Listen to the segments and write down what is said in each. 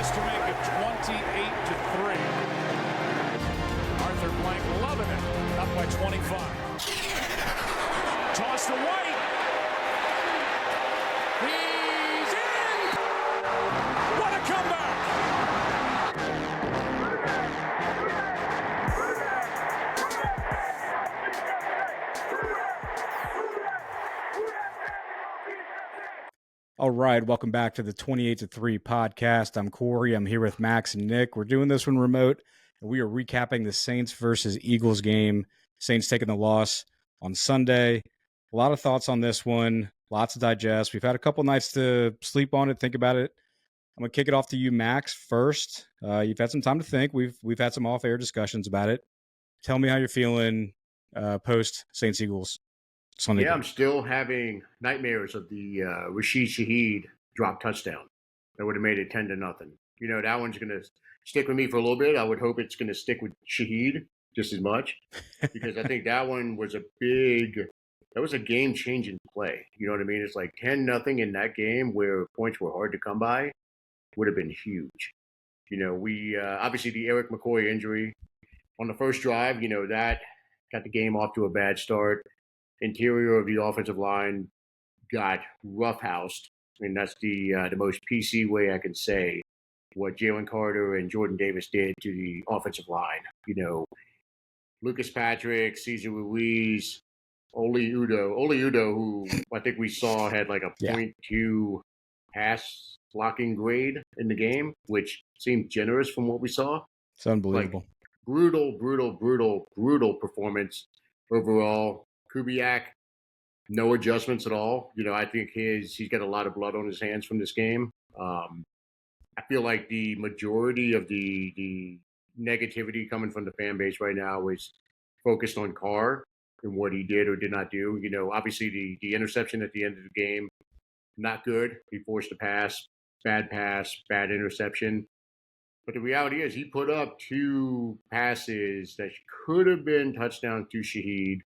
This to make it 28-3. Arthur Blank loving it. Up by 25. Toss to White. He's in! What a comeback! All right, welcome back to the 28-3 podcast. I'm Corey. I'm here with Max and Nick. We're doing this one remote, and we are recapping the Saints versus Eagles game. Saints taking the loss on Sunday. A lot of thoughts on this one, lots to digest. We've had a couple nights to sleep on it, think about it. I'm going to kick it off to you, Max, first. You've had some time to think. We've had some off-air discussions about it. Tell me how you're feeling post Saints-Eagles Sunday. Yeah, I'm still having nightmares of the Rashid Shaheed drop touchdown. That would have made it 10-0. You know, that one's going to stick with me for a little bit. I would hope it's going to stick with Shaheed just as much, because I think that one was a game-changing play. You know what I mean? It's like 10-0 in that game where points were hard to come by would have been huge. You know, we obviously the Erik McCoy injury on the first drive, you know, that got the game off to a bad start. Interior of the offensive line got roughhoused. I mean, that's the most PC way I can say what Jalen Carter and Jordan Davis did to the offensive line. You know, Lucas Patrick, Cesar Ruiz, Oli Udo, who I think we saw had like a 0.2 pass blocking grade in the game, which seemed generous from what we saw. It's unbelievable. Like, brutal performance overall. Kubiak, no adjustments at all. You know, I think he's got a lot of blood on his hands from this game. I feel like the majority of the negativity coming from the fan base right now is focused on Carr and what he did or did not do. You know, obviously the interception at the end of the game, not good. He forced a pass, bad interception. But the reality is he put up two passes that could have been touchdowns to Shaheed.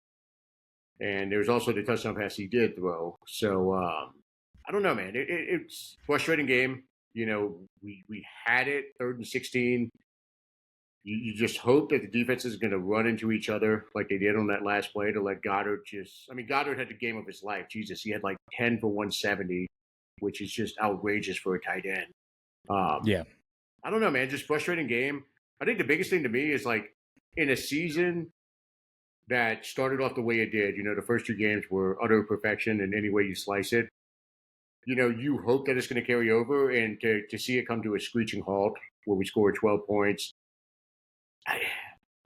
And there's also the touchdown pass he did throw. So, I don't know, man. It's a frustrating game. You know, we had it 3rd and 16. You just hope that the defense is going to run into each other like they did on that last play to let Goddard Goddard had the game of his life. Jesus, he had like 10 for 170, which is just outrageous for a tight end. I don't know, man. Just frustrating game. I think the biggest thing to me is like in a season that started off the way it did. You know, the first two games were utter perfection in any way you slice it. You know, you hope that it's going to carry over, and to see it come to a screeching halt where we scored 12 points.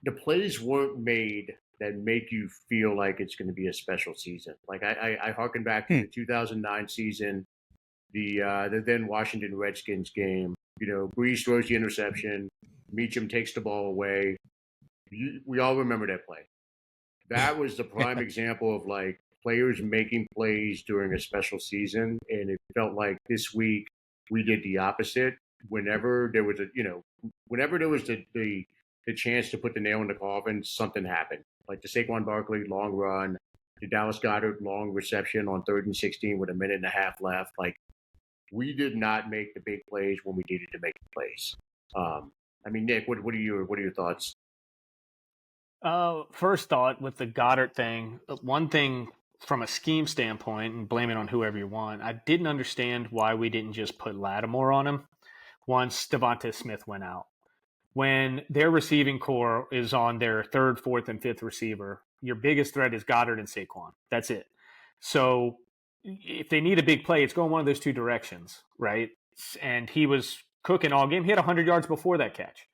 The plays weren't made that make you feel like it's going to be a special season. Like I harken back to the 2009 season, the then Washington Redskins game. You know, Breeze throws the interception, Meacham takes the ball away. We all remember that play. That was the prime example of like players making plays during a special season. And it felt like this week we did the opposite. Whenever there was the chance to put the nail in the coffin, something happened. Like the Saquon Barkley long run, the Dallas Goedert long reception on 3rd and 16 with a minute and a half left. Like we did not make the big plays when we needed to make the plays. I mean, Nick, what are your thoughts? First thought with the Goddard thing, one thing from a scheme standpoint, and blame it on whoever you want, I didn't understand why we didn't just put Lattimore on him once Devonta Smith went out. When their receiving core is on their 3rd, 4th, and 5th receiver, your biggest threat is Goddard and Saquon. That's it. So if they need a big play, it's going one of those two directions, right? And he was cooking all game. He had 100 yards before that catch.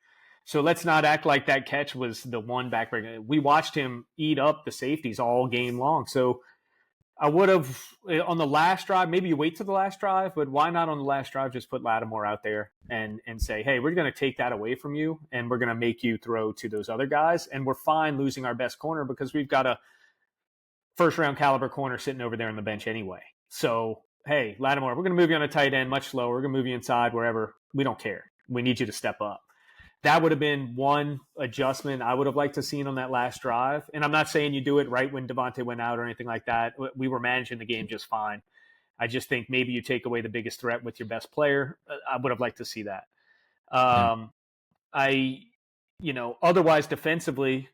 So let's not act like that catch was the one backbreaker. We watched him eat up the safeties all game long. So I would have, on the last drive, maybe you wait to the last drive, but why not on the last drive just put Lattimore out there and say, hey, we're going to take that away from you and we're going to make you throw to those other guys. And we're fine losing our best corner because we've got a first-round caliber corner sitting over there on the bench anyway. So, hey, Lattimore, we're going to move you on a tight end much slower. We're going to move you inside wherever. We don't care. We need you to step up. That would have been one adjustment I would have liked to have seen on that last drive. And I'm not saying you do it right when Devontae went out or anything like that. We were managing the game just fine. I just think maybe you take away the biggest threat with your best player. I would have liked to see that. Otherwise defensively,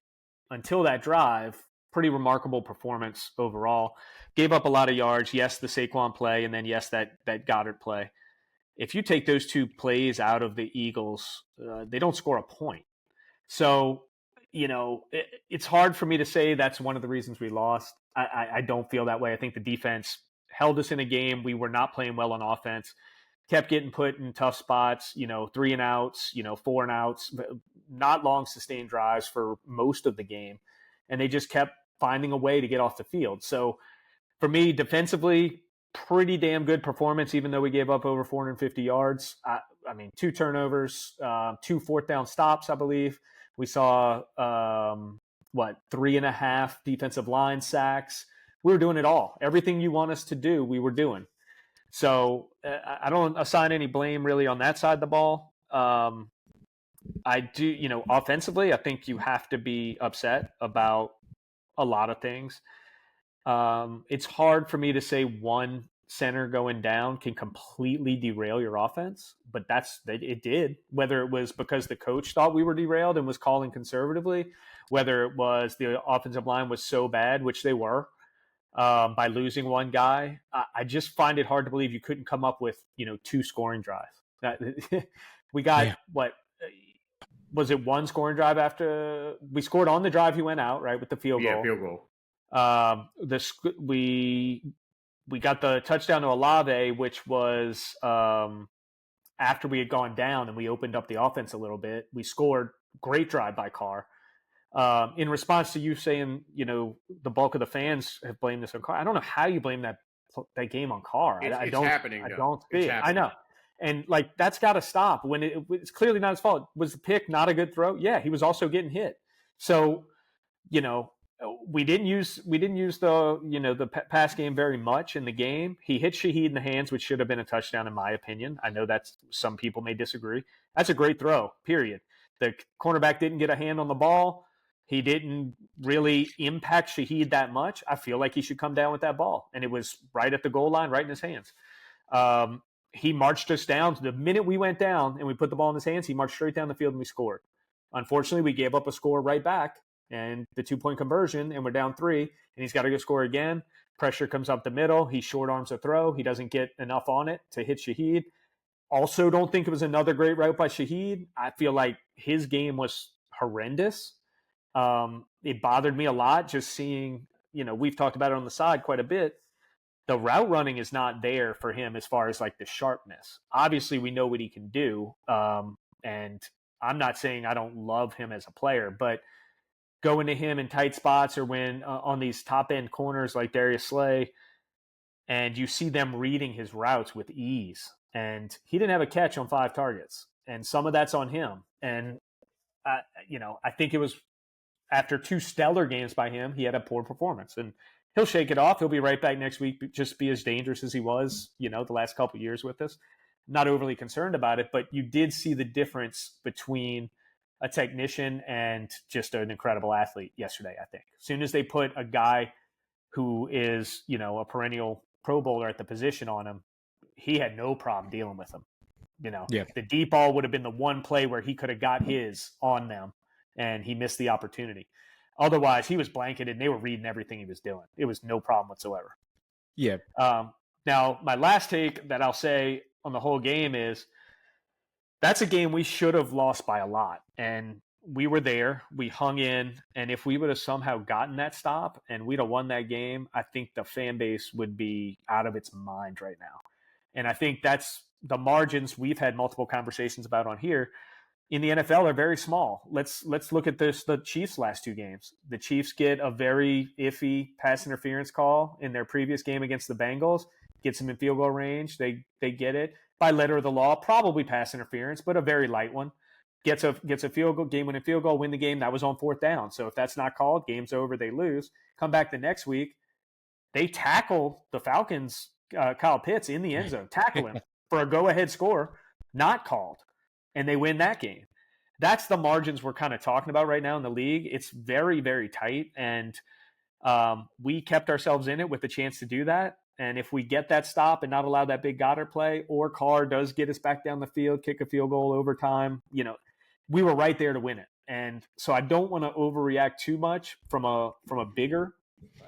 until that drive, pretty remarkable performance overall. Gave up a lot of yards. Yes, the Saquon play, and then yes, that Goddard play. If you take those two plays out of the Eagles, they don't score a point. So, it's hard for me to say that's one of the reasons we lost. I don't feel that way. I think the defense held us in a game. We were not playing well on offense. Kept getting put in tough spots, 3 and outs, 4 and outs, not long sustained drives for most of the game. And they just kept finding a way to get off the field. So for me, defensively, pretty damn good performance, even though we gave up over 450 yards. 2 turnovers, 2 fourth down stops, I believe. We saw, 3.5 defensive line sacks. We were doing it all. Everything you want us to do, we were doing. So I don't assign any blame really on that side of the ball. I do, offensively, I think you have to be upset about a lot of things. It's hard for me to say one center going down can completely derail your offense, but it did. Whether it was because the coach thought we were derailed and was calling conservatively, whether it was the offensive line was so bad, which they were, by losing one guy, I just find it hard to believe you couldn't come up with 2 scoring drives. We got was it 1 scoring drive after we scored on the drive he went out, right, with the field goal. Yeah, field goal. We got the touchdown to Olave, which was after we had gone down and we opened up the offense a little bit. We scored. Great drive by Carr. In response to you saying, the bulk of the fans have blamed this on Carr. I don't know how you blame that game on Carr. It's happening. I don't see it. I know. And that's got to stop. When it's clearly not his fault. Was the pick not a good throw? Yeah, he was also getting hit. So, we didn't use the pass game very much in the game. He hit Shaheed in the hands, which should have been a touchdown in my opinion. I know that some people may disagree. That's a great throw, period. The cornerback didn't get a hand on the ball. He didn't really impact Shaheed that much. I feel like he should come down with that ball. And it was right at the goal line, right in his hands. He marched us down. The minute we went down and we put the ball in his hands, he marched straight down the field and we scored. Unfortunately, we gave up a score right back and the 2-point conversion, and we're down 3, and he's got to go score again. Pressure comes up the middle. He short arms a throw. He doesn't get enough on it to hit Shaheed. Also, don't think it was another great route by Shaheed. I feel like his game was horrendous. It bothered me a lot just seeing, we've talked about it on the side quite a bit. The route running is not there for him as far as like the sharpness. Obviously, we know what he can do. And I'm not saying I don't love him as a player, but going to him in tight spots or when on these top end corners like Darius Slay, and you see them reading his routes with ease. And he didn't have a catch on 5 targets, and some of that's on him. And I think it was after 2 stellar games by him, he had a poor performance, and he'll shake it off. He'll be right back next week, just be as dangerous as he was, the last couple of years with us. Not overly concerned about it, but you did see the difference between a technician and just an incredible athlete yesterday, I think. As soon as they put a guy who is, a perennial Pro Bowler at the position on him, he had no problem dealing with him. The deep ball would have been the one play where he could have got his on them, and he missed the opportunity. Otherwise, he was blanketed, and they were reading everything he was doing. It was no problem whatsoever. Yeah. Now, my last take that I'll say on the whole game is that's a game we should have lost by a lot. And we were there. We hung in. And if we would have somehow gotten that stop and we'd have won that game, I think the fan base would be out of its mind right now. And I think that's the margins we've had multiple conversations about on here in the NFL are very small. Let's look at the Chiefs' last 2 games. The Chiefs get a very iffy pass interference call in their previous game against the Bengals. Gets them in field goal range. They get it by letter of the law, probably pass interference, but a very light one. Gets a field goal, game-winning field goal, win the game. That was on 4th down. So if that's not called, game's over. They lose. Come back the next week. They tackle the Falcons, Kyle Pitts in the end zone. Tackle him for a go-ahead score, not called. And they win that game. That's the margins we're kind of talking about right now in the league. It's very, very tight. And we kept ourselves in it with the chance to do that. And if we get that stop and not allow that big Goddard play, or Carr does get us back down the field, kick a field goal overtime, we were right there to win it. And so I don't want to overreact too much from a bigger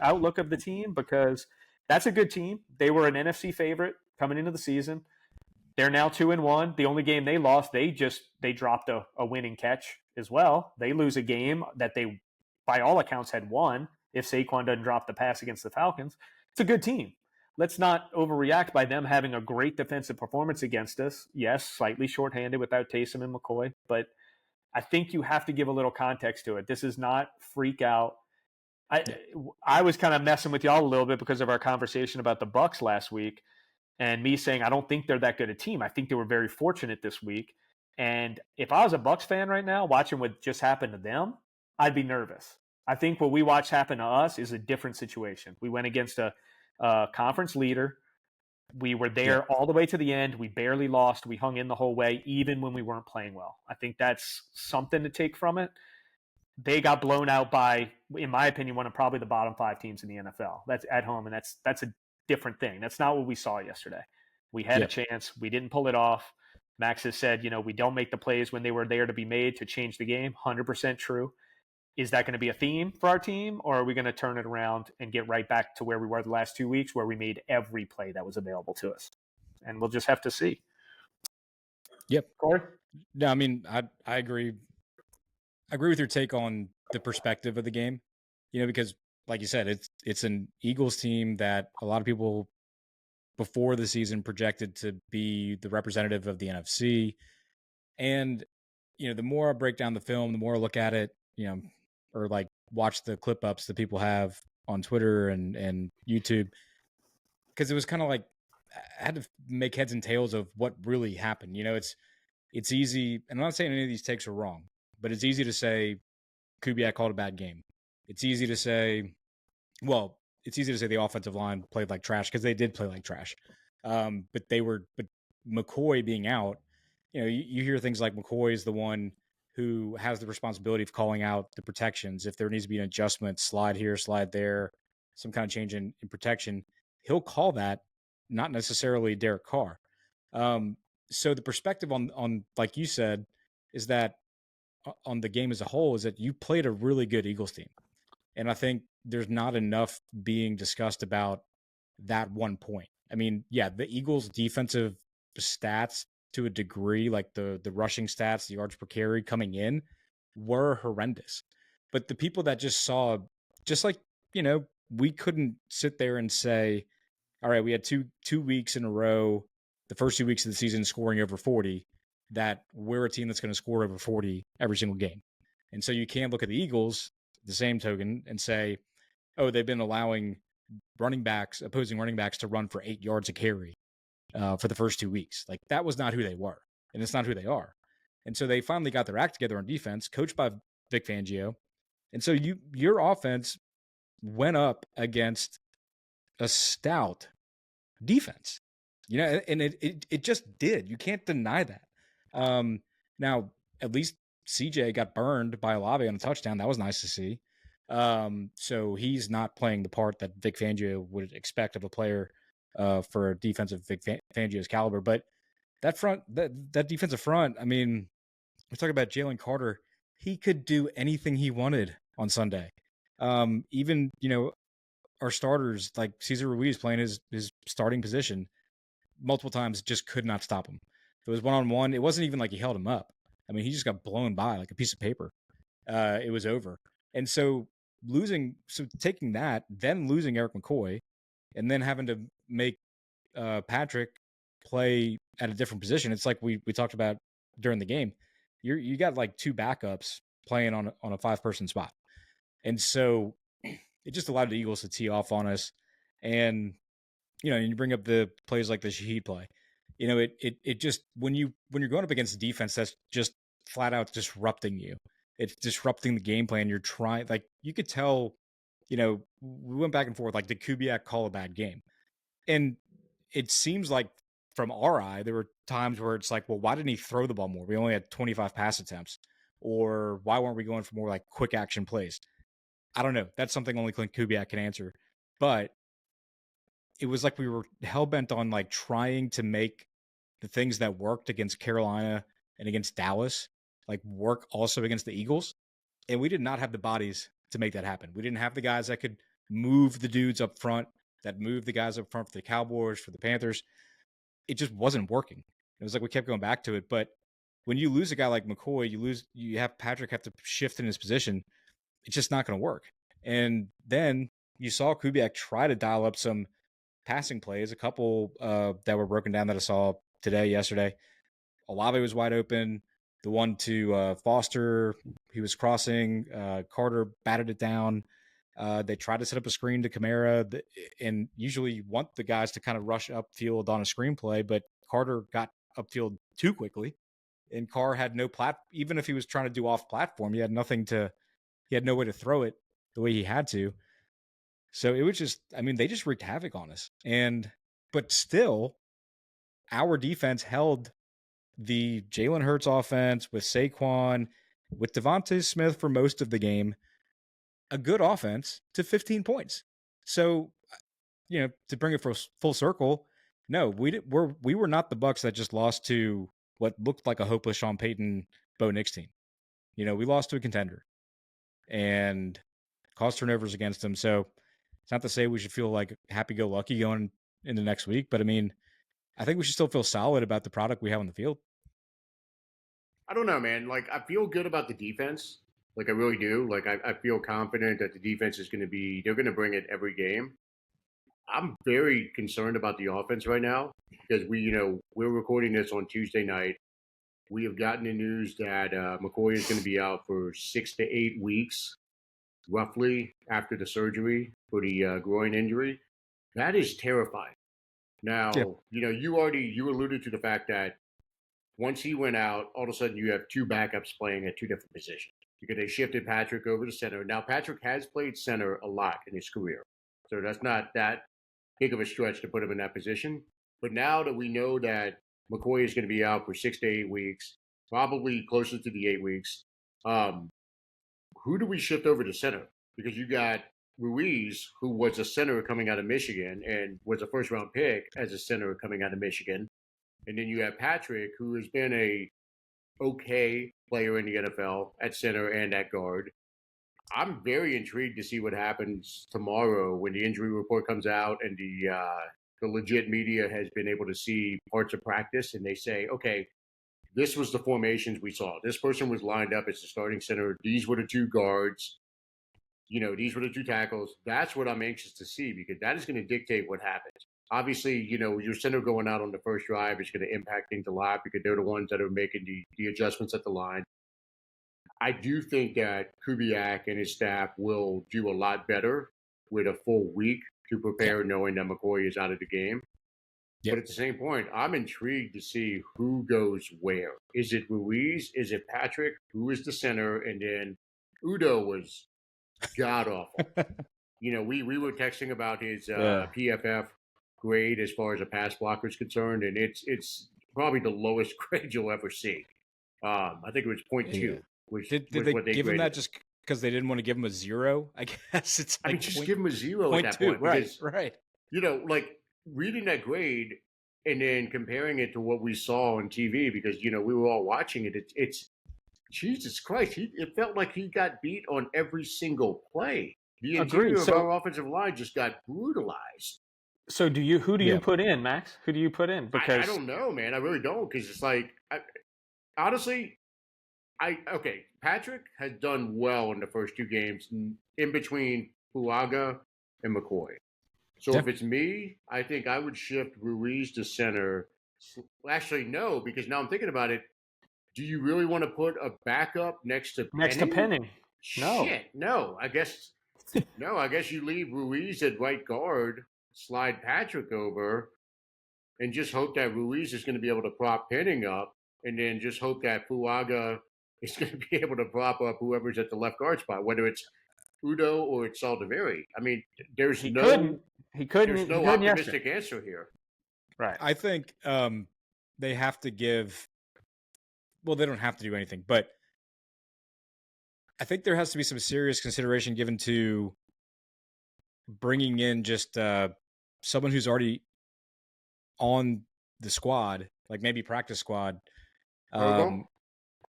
outlook of the team, because that's a good team. They were an NFC favorite coming into the season. They're now 2-1. The only game they lost, they dropped a winning catch as well. They lose a game that they, by all accounts, had won if Saquon doesn't drop the pass against the Falcons. It's a good team. Let's not overreact by them having a great defensive performance against us. Yes, slightly shorthanded without Taysom and McCoy, but I think you have to give a little context to it. This is not freak out. I was kind of messing with y'all a little bit because of our conversation about the Bucs last week, and me saying I don't think they're that good a team. I think they were very fortunate this week. And if I was a Bucs fan right now watching what just happened to them, I'd be nervous. I think what we watched happen to us is a different situation. We went against a conference leader. We were there all the way to the end. We barely lost. We hung in the whole way, even when we weren't playing well. I think that's something to take from it. They got blown out by, in my opinion, one of probably the bottom 5 teams in the NFL. That's at home, and that's a different thing. That's not what we saw yesterday. We had a chance. We didn't pull it off. Max has said, we don't make the plays when they were there to be made to change the game. 100% true. Is that going to be a theme for our team, or are we going to turn it around and get right back to where we were the last 2 weeks, where we made every play that was available to us? And we'll just have to see. Yep. Corey? No, I mean, I agree. I agree with your take on the perspective of the game, because like you said, it's an Eagles team that a lot of people before the season projected to be the representative of the NFC. And, the more I break down the film, the more I look at it, or like watch the clip ups that people have on Twitter and YouTube, because it was kind of like I had to make heads and tails of what really happened. It's easy, and I'm not saying any of these takes are wrong, but it's easy to say Kubiak called a bad game. It's easy to say the offensive line played like trash, because they did play like trash. But McCoy being out, you hear things like McCoy is the one who has the responsibility of calling out the protections. If there needs to be an adjustment, slide here, slide there, some kind of change in protection, he'll call that, not necessarily Derek Carr. So the perspective on like you said, is that on the game as a whole, is that you played a really good Eagles team. And I think there's not enough being discussed about that one point. I mean, the Eagles' defensive stats to a degree, like the rushing stats, the yards per carry coming in, were horrendous. But the people that just saw, just like, we couldn't sit there and say, all right, we had two weeks in a row, the first 2 weeks of the season scoring over 40, that we're a team that's going to score over 40 every single game. And so you can't look at the Eagles, the same token, and say, oh, they've been allowing opposing running backs to run for 8 yards a carry for the first 2 weeks. Like, that was not who they were, and it's not who they are. And so they finally got their act together on defense, coached by Vic Fangio. And so your offense went up against a stout defense, and it just did. You can't deny that. Now, at least CJ got burned by Olave on a touchdown. That was nice to see. So he's not playing the part that Vic Fangio would expect of a player for a defensive Vic Fangio's caliber. But that defensive front, I mean, we're talking about Jalen Carter. He could do anything he wanted on Sunday. Even, our starters, like Cesar Ruiz playing his starting position multiple times, just could not stop him. If it was one-on-one, it wasn't even like he held him up. I mean, he just got blown by like a piece of paper. It was over. And so taking that, then losing Erik McCoy, and then having to make Patrick play at a different position. It's like we talked about during the game. You got like 2 backups playing on a 5-person spot. And so it just allowed the Eagles to tee off on us. And, and you bring up the plays like the Shaheed play. It just, when you're going up against a defense that's just flat out disrupting you, it's disrupting the game plan. You're trying, like, you could tell, we went back and forth, like, did Kubiak call a bad game? And it seems like from our eye, there were times where it's like, well, why didn't he throw the ball more? We only had 25 pass attempts. Or why weren't we going for more like quick action plays? I don't know. That's something only Klint Kubiak can answer. But it was like we were hell-bent on like trying to make the things that worked against Carolina and against Dallas like work also against the Eagles. And we did not have the bodies to make that happen. We didn't have the guys that could move the dudes up front, that moved the guys up front for the Cowboys, for the Panthers. It just wasn't working. It was like we kept going back to it. But when you lose a guy like McCoy, you have Patrick have to shift in his position. It's just not going to work. And then you saw Kubiak try to dial up some passing plays, a couple that were broken down that I saw yesterday. Olave was wide open. The one to Foster, he was crossing. Carter batted it down. They tried to set up a screen to Kamara, and usually you want the guys to kind of rush upfield on a screenplay, but Carter got upfield too quickly, and Carr had no even if he was trying to do off platform, he had no way to throw it the way he had to. So it was just, I mean, they just wreaked havoc on us. But still, our defense held the Jalen Hurts offense with Saquon, with Devontae Smith for most of the game, a good offense to 15 points. So, to bring it full circle, no, we were not the Bucs that just lost to what looked like a hopeless Sean Payton Bo Nix team. We lost to a contender and caused turnovers against them. So it's not to say we should feel like happy-go-lucky going into next week, but I mean, I think we should still feel solid about the product we have on the field. I don't know, man. Like, I feel good about the defense. Like, I really do. Like, I feel confident that the defense is going to they're going to bring it every game. I'm very concerned about the offense right now because we're recording this on Tuesday night. We have gotten the news that McCoy is going to be out for 6 to 8 weeks, roughly, after the surgery for the groin injury. That is terrifying. Now, you alluded to the fact that once he went out, all of a sudden you have two backups playing at two different positions because they shifted Patrick over to center. Now, Patrick has played center a lot in his career, so that's not that big of a stretch to put him in that position. But now that we know that McCoy is going to be out for 6 to 8 weeks, probably closer to the 8 weeks, who do we shift over to center? Because you got Ruiz, who was a center coming out of Michigan and was a first-round pick as a center coming out of Michigan. And then you have Patrick, who has been a okay player in the NFL at center and at guard. I'm very intrigued to see what happens tomorrow when the injury report comes out and the legit media has been able to see parts of practice, and they say, okay, this was the formations we saw. This person was lined up as the starting center. These were the two guards. These were the two tackles. That's what I'm anxious to see because that is going to dictate what happens. Obviously, your center going out on the first drive is going to impact things a lot because they're the ones that are making the adjustments at the line. I do think that Kubiak and his staff will do a lot better with a full week to prepare, knowing that McCoy is out of the game. Yep. But at the same point, I'm intrigued to see who goes where. Is it Ruiz? Is it Patrick? Who is the center? And then Udo was god-awful. We were texting about his PFF grade as far as a pass blocker is concerned, and it's probably the lowest grade you'll ever see. I think it was 0.2. Yeah. Did they give him that just because they didn't want to give him a 0? I guess it's like just give him a 0 at that point. Right. Like reading that grade and then comparing it to what we saw on TV because we were all watching it. It's Jesus Christ. It felt like he got beat on every single play. The interior of our offensive line just got brutalized. So who do you put in, Max? Who do you put in? Because I don't know, man. I really don't because it's like honestly. Patrick has done well in the first two games in between Fuaga and McCoy. So if it's me, I think I would shift Ruiz to center. Actually, no, because now I'm thinking about it. Do you really want to put a backup next to Penning? No. Shit, no. I guess you leave Ruiz at right guard, slide Patrick over, and just hope that Ruiz is going to be able to prop Penning up, and then just hope that Fuaga is going to be able to prop up whoever's at the left guard spot, whether it's Udo or it's Saldiveri. I mean, there's no optimistic answer here. Right. I think they have to give. Well, they don't have to do anything, but I think there has to be some serious consideration given to bringing in just someone who's already on the squad, like maybe practice squad,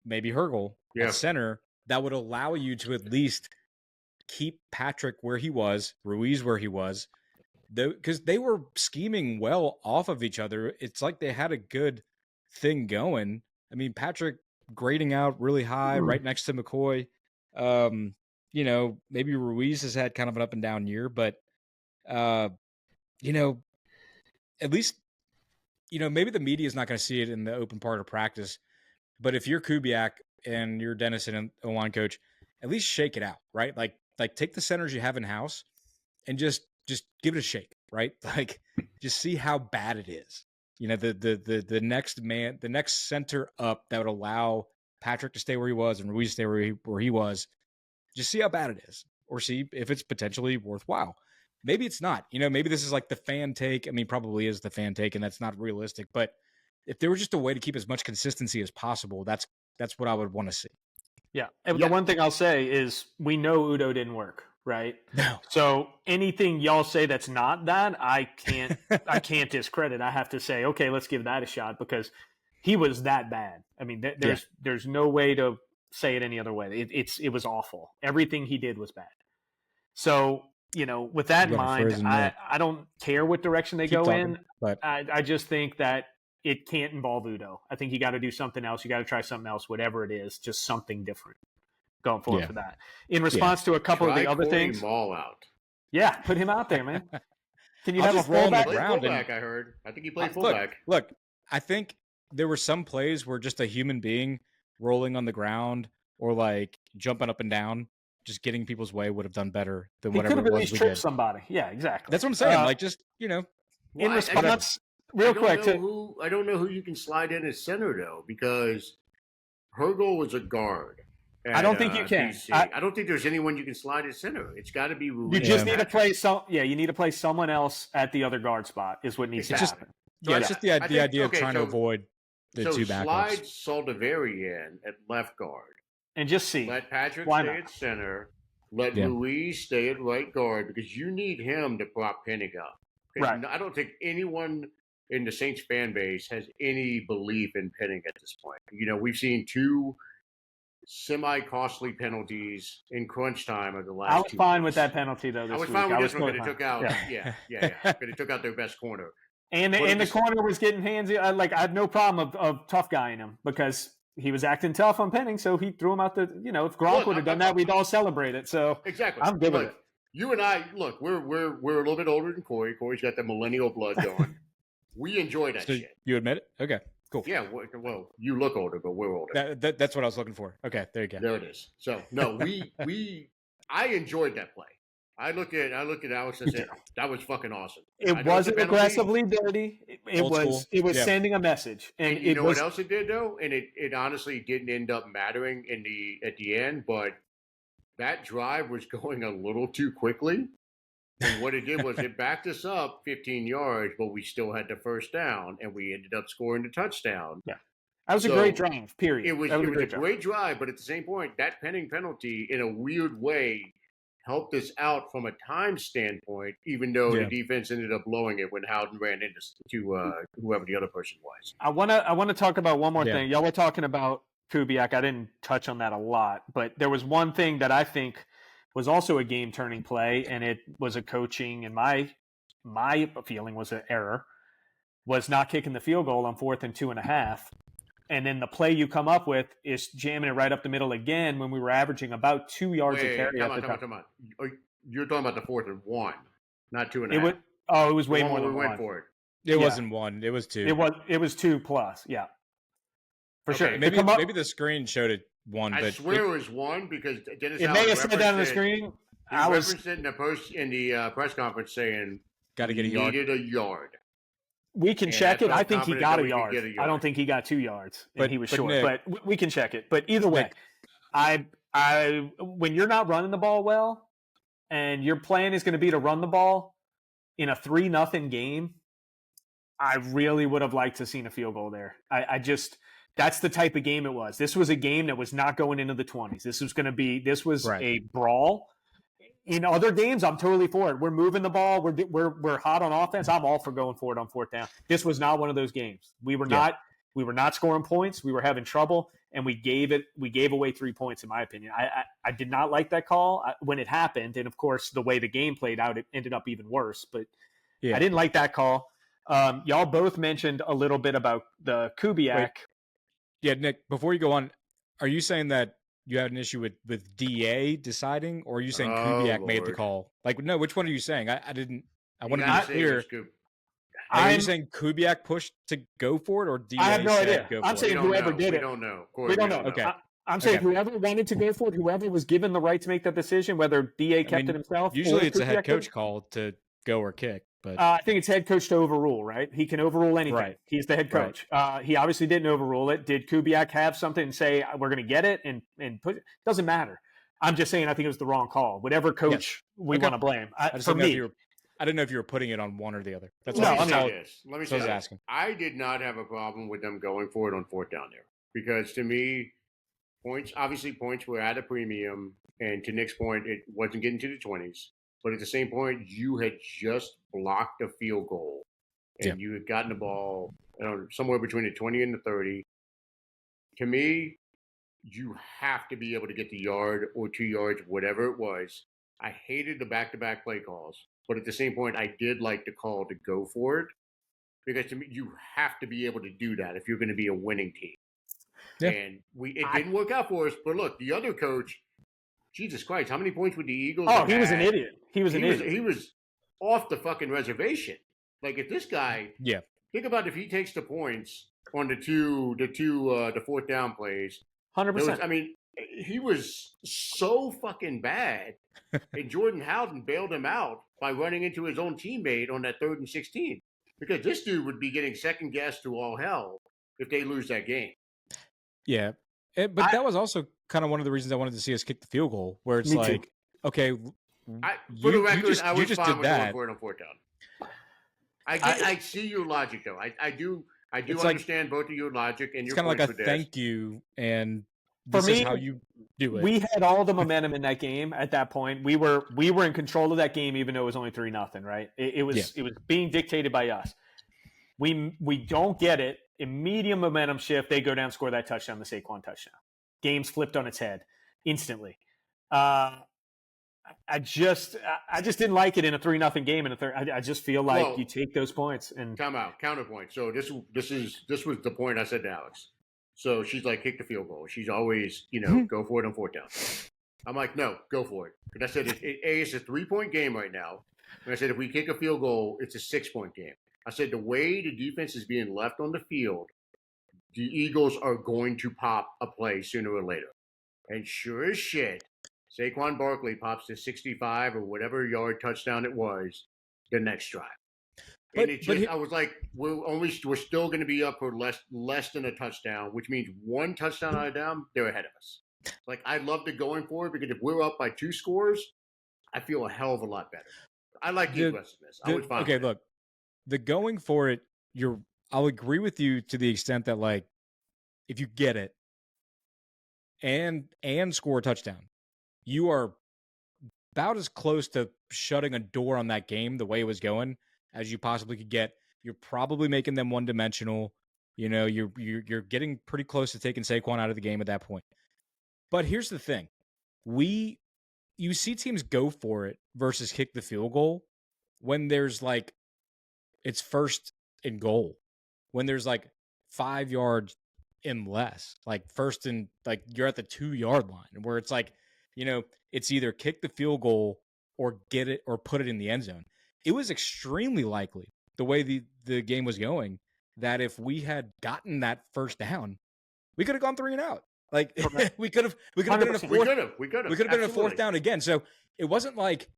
maybe Hergel at center, that would allow you to at least keep Patrick where he was, Ruiz where he was, because they were scheming well off of each other. It's like they had a good thing going. I mean, Patrick grading out really high, right next to McCoy. You know, maybe Ruiz has had kind of an up and down year, but you know, at least, you know, maybe the media is not going to see it in the open part of practice, but if you're Kubiak and you're Dennison and O-line coach, at least shake it out, right? Like take the centers you have in house and just give it a shake, right? Like just see how bad it is. You know, the next center up that would allow Patrick to stay where he was and Ruiz to stay where he was. Just see how bad it is, or see if it's potentially worthwhile. Maybe it's not. You know, maybe this is like the fan take. I mean, probably is the fan take, and that's not realistic. But if there was just a way to keep as much consistency as possible, that's what I would want to see. Yeah. And the one thing I'll say is we know Udo didn't work, right? No. So anything y'all say that's not that, I can't discredit. I have to say, okay, let's give that a shot because he was that bad. I mean, there's no way to say it any other way. It was awful. Everything he did was bad. So, you know, with that in mind, I don't care what direction they go in. But I just think that it can't involve Udo. I think you got to do something else. You got to try something else, whatever it is, just something different going forward for that. In response to a couple of the other things. Ball out. Yeah, put him out there, man. Can you I'll have a fullback? Fullback, I heard. I think he played fullback. Look, I think there were some plays where just a human being rolling on the ground or like jumping up and down, just getting people's way would have done better than whatever it was we did. He could have at least tripped somebody. Yeah, exactly. That's what I'm saying. Like, just, you know. In response, real quick. I don't know who you can slide in as center, though, because Hergel was a guard. I don't think you can. I don't think there's anyone you can slide as center. It's got to be Ruiz. You just need to play you need to play someone else at the other guard spot is what needs to happen. It's just the idea of trying to avoid the two backups. Slide Soldevary at left guard. And just see. Let Patrick stay at center. Let Ruiz stay at right guard because you need him to prop Penning up. Right. I don't think anyone in the Saints fan base has any belief in Penning at this point. You know, we've seen two semi-costly penalties in crunch time of the last 2 I was fine with that penalty, though, this week. I was fine with this one because it took out, because it took out their best corner. And the corner was getting handsy. I had no problem of tough guying him because he was acting tough on Penning, so he threw him out the, you know, if Gronk would have done that, we'd all celebrate it. So exactly. I'm good with it. You and I, look, we're a little bit older than Corey. Corey's got the millennial blood going. We enjoy that shit. You admit it? Okay, cool. Yeah, well, you look older, but we're older. That's what I was looking for. Okay, there you go. There it is. So, no, I enjoyed that play. I look at Alex and said, that was fucking awesome. It wasn't aggressively dirty. It was sending a message. And you know what else it did, though? And it honestly didn't end up mattering at the end, but that drive was going a little too quickly. And what it did was it backed us up 15 yards, but we still had the first down, and we ended up scoring the touchdown. Yeah. That was a great drive, period. It was a great drive, but at the same point, that Penning penalty, in a weird way, helped us out from a time standpoint, even though the defense ended up blowing it when Howden ran into whoever the other person was. I want to talk about one more thing. Y'all were talking about Kubiak. I didn't touch on that a lot, but there was one thing that I think was also a game-turning play, and it was a coaching, and my feeling was an error, was not kicking the field goal on 4th and 2.5. And then the play you come up with is jamming it right up the middle again when we were averaging about 2 yards a carry. Come on. You're talking about the 4th and 1, not 2.5. It was way more than we 1. Went for it. It wasn't 1. It was 2. It was 2 plus. Yeah, for sure. Maybe the screen showed it 1. I swear it was 1 because Dennis. It may have said that on the screen. I referenced it in the press conference saying, "Got to get a yard." Needed a yard. We can check it. I think he got a yard. I don't think he got 2 yards, and he was short. Nick, but we can check it. But either way, when you're not running the ball well, and your plan is going to be to run the ball in a 3-0 game, I really would have liked to have seen a field goal there. That's the type of game it was. This was a game that was not going into the 20s. This was a brawl. in other games, I'm totally for it. We're moving the ball. We're hot on offense. I'm all for going for it on fourth down. This was not one of those games. We were not scoring points. We were having trouble, and we gave away 3 points, in my opinion. I did not like that call when it happened, and of course, the way the game played out, it ended up even worse. But I didn't like that call. Y'all both mentioned a little bit about the Kubiak. Wait. Yeah, Nick, before you go on, are you saying that you had an issue with DA deciding, or are you saying Kubiak made the call? Like, no, which one are you saying? I want to be clear. Are you saying Kubiak pushed to go for it, or DA I have no idea. I'm saying whoever did it. We don't know. We don't know. Okay. I'm saying whoever wanted to go for it, whoever was given the right to make that decision, whether DA kept it himself. Usually it's a head coach call to go or kick. But I think it's head coach to overrule, right? He can overrule anything. Right. He's the head coach. Right. He obviously didn't overrule it. Did Kubiak have something and say, we're going to get it and put it? Doesn't matter. I'm just saying I think it was the wrong call. Whatever coach we want to blame. For me. I didn't know if you were putting it on one or the other. That's Let me say this. Asking. I did not have a problem with them going for it on fourth down there. Because to me, points were at a premium. And to Nick's point, it wasn't getting to the 20s. But at the same point, you had just blocked a field goal, and you had gotten the ball somewhere between the 20 and the 30. To me, you have to be able to get the yard or 2 yards, whatever it was. I hated the back-to-back play calls, but at the same point, I did like the call to go for it, because to me, you have to be able to do that if you're going to be a winning team. Yeah. And it didn't work out for us. But look, the other coach. Jesus Christ, how many points would the Eagles have? He was an idiot. He was off the fucking reservation. Like, if this guy, think about if he takes the points on the fourth down plays. 100%. I mean, he was so fucking bad. And Jordan Howden bailed him out by running into his own teammate on that 3rd and 16. Because this dude would be getting second guessed to all hell if they lose that game. Yeah. But that was also kind of one of the reasons I wanted to see us kick the field goal, where it's like, okay, for the record, I was fine with going for it on fourth down. I see your logic, though. I do understand both of your logic and your points. It's kind of like a thank you, and this is how you do it. We had all the momentum in that game at that point. We were in control of that game, even though it was only 3-0. Right? It was being dictated by us. We don't get it. Immediate momentum shift. They go down, score that touchdown, the Saquon touchdown. Game's flipped on its head instantly. I just didn't like it in a 3-0 game. I just feel like you take those points and time out, counterpoint. So this was the point I said to Alex. So she's like, kick the field goal. She's always, go for it on fourth down. I'm like, no, go for it. Because I said, it's a 3-point game right now. And I said, if we kick a field goal, it's a 6-point game. I said, the way the defense is being left on the field, the Eagles are going to pop a play sooner or later. And sure as shit, Saquon Barkley pops to 65 or whatever yard touchdown it was the next drive. I was like, we're still going to be up for less than a touchdown, which means 1 touchdown out of them, they're ahead of us. Like, I'd love to going for it, because if we're up by 2 scores, I feel a hell of a lot better. I like the aggressiveness. I was fine. Okay, look. The going for it, I'll agree with you to the extent that, like, if you get it and score a touchdown, you are about as close to shutting a door on that game the way it was going as you possibly could get. You're probably making them one-dimensional. You're getting pretty close to taking Saquon out of the game at that point. But here's the thing. You see teams go for it versus kick the field goal when there's like, it's 1st and goal, when there's like 5 yards and less, like 1st and like you're at the 2-yard line, where it's like, it's either kick the field goal or get it or put it in the end zone. It was extremely likely, the way the game was going, that if we had gotten that 1st down, we could have gone 3 and out. Like we could have been in a 4th. We could have been in a 4th down again. So it wasn't like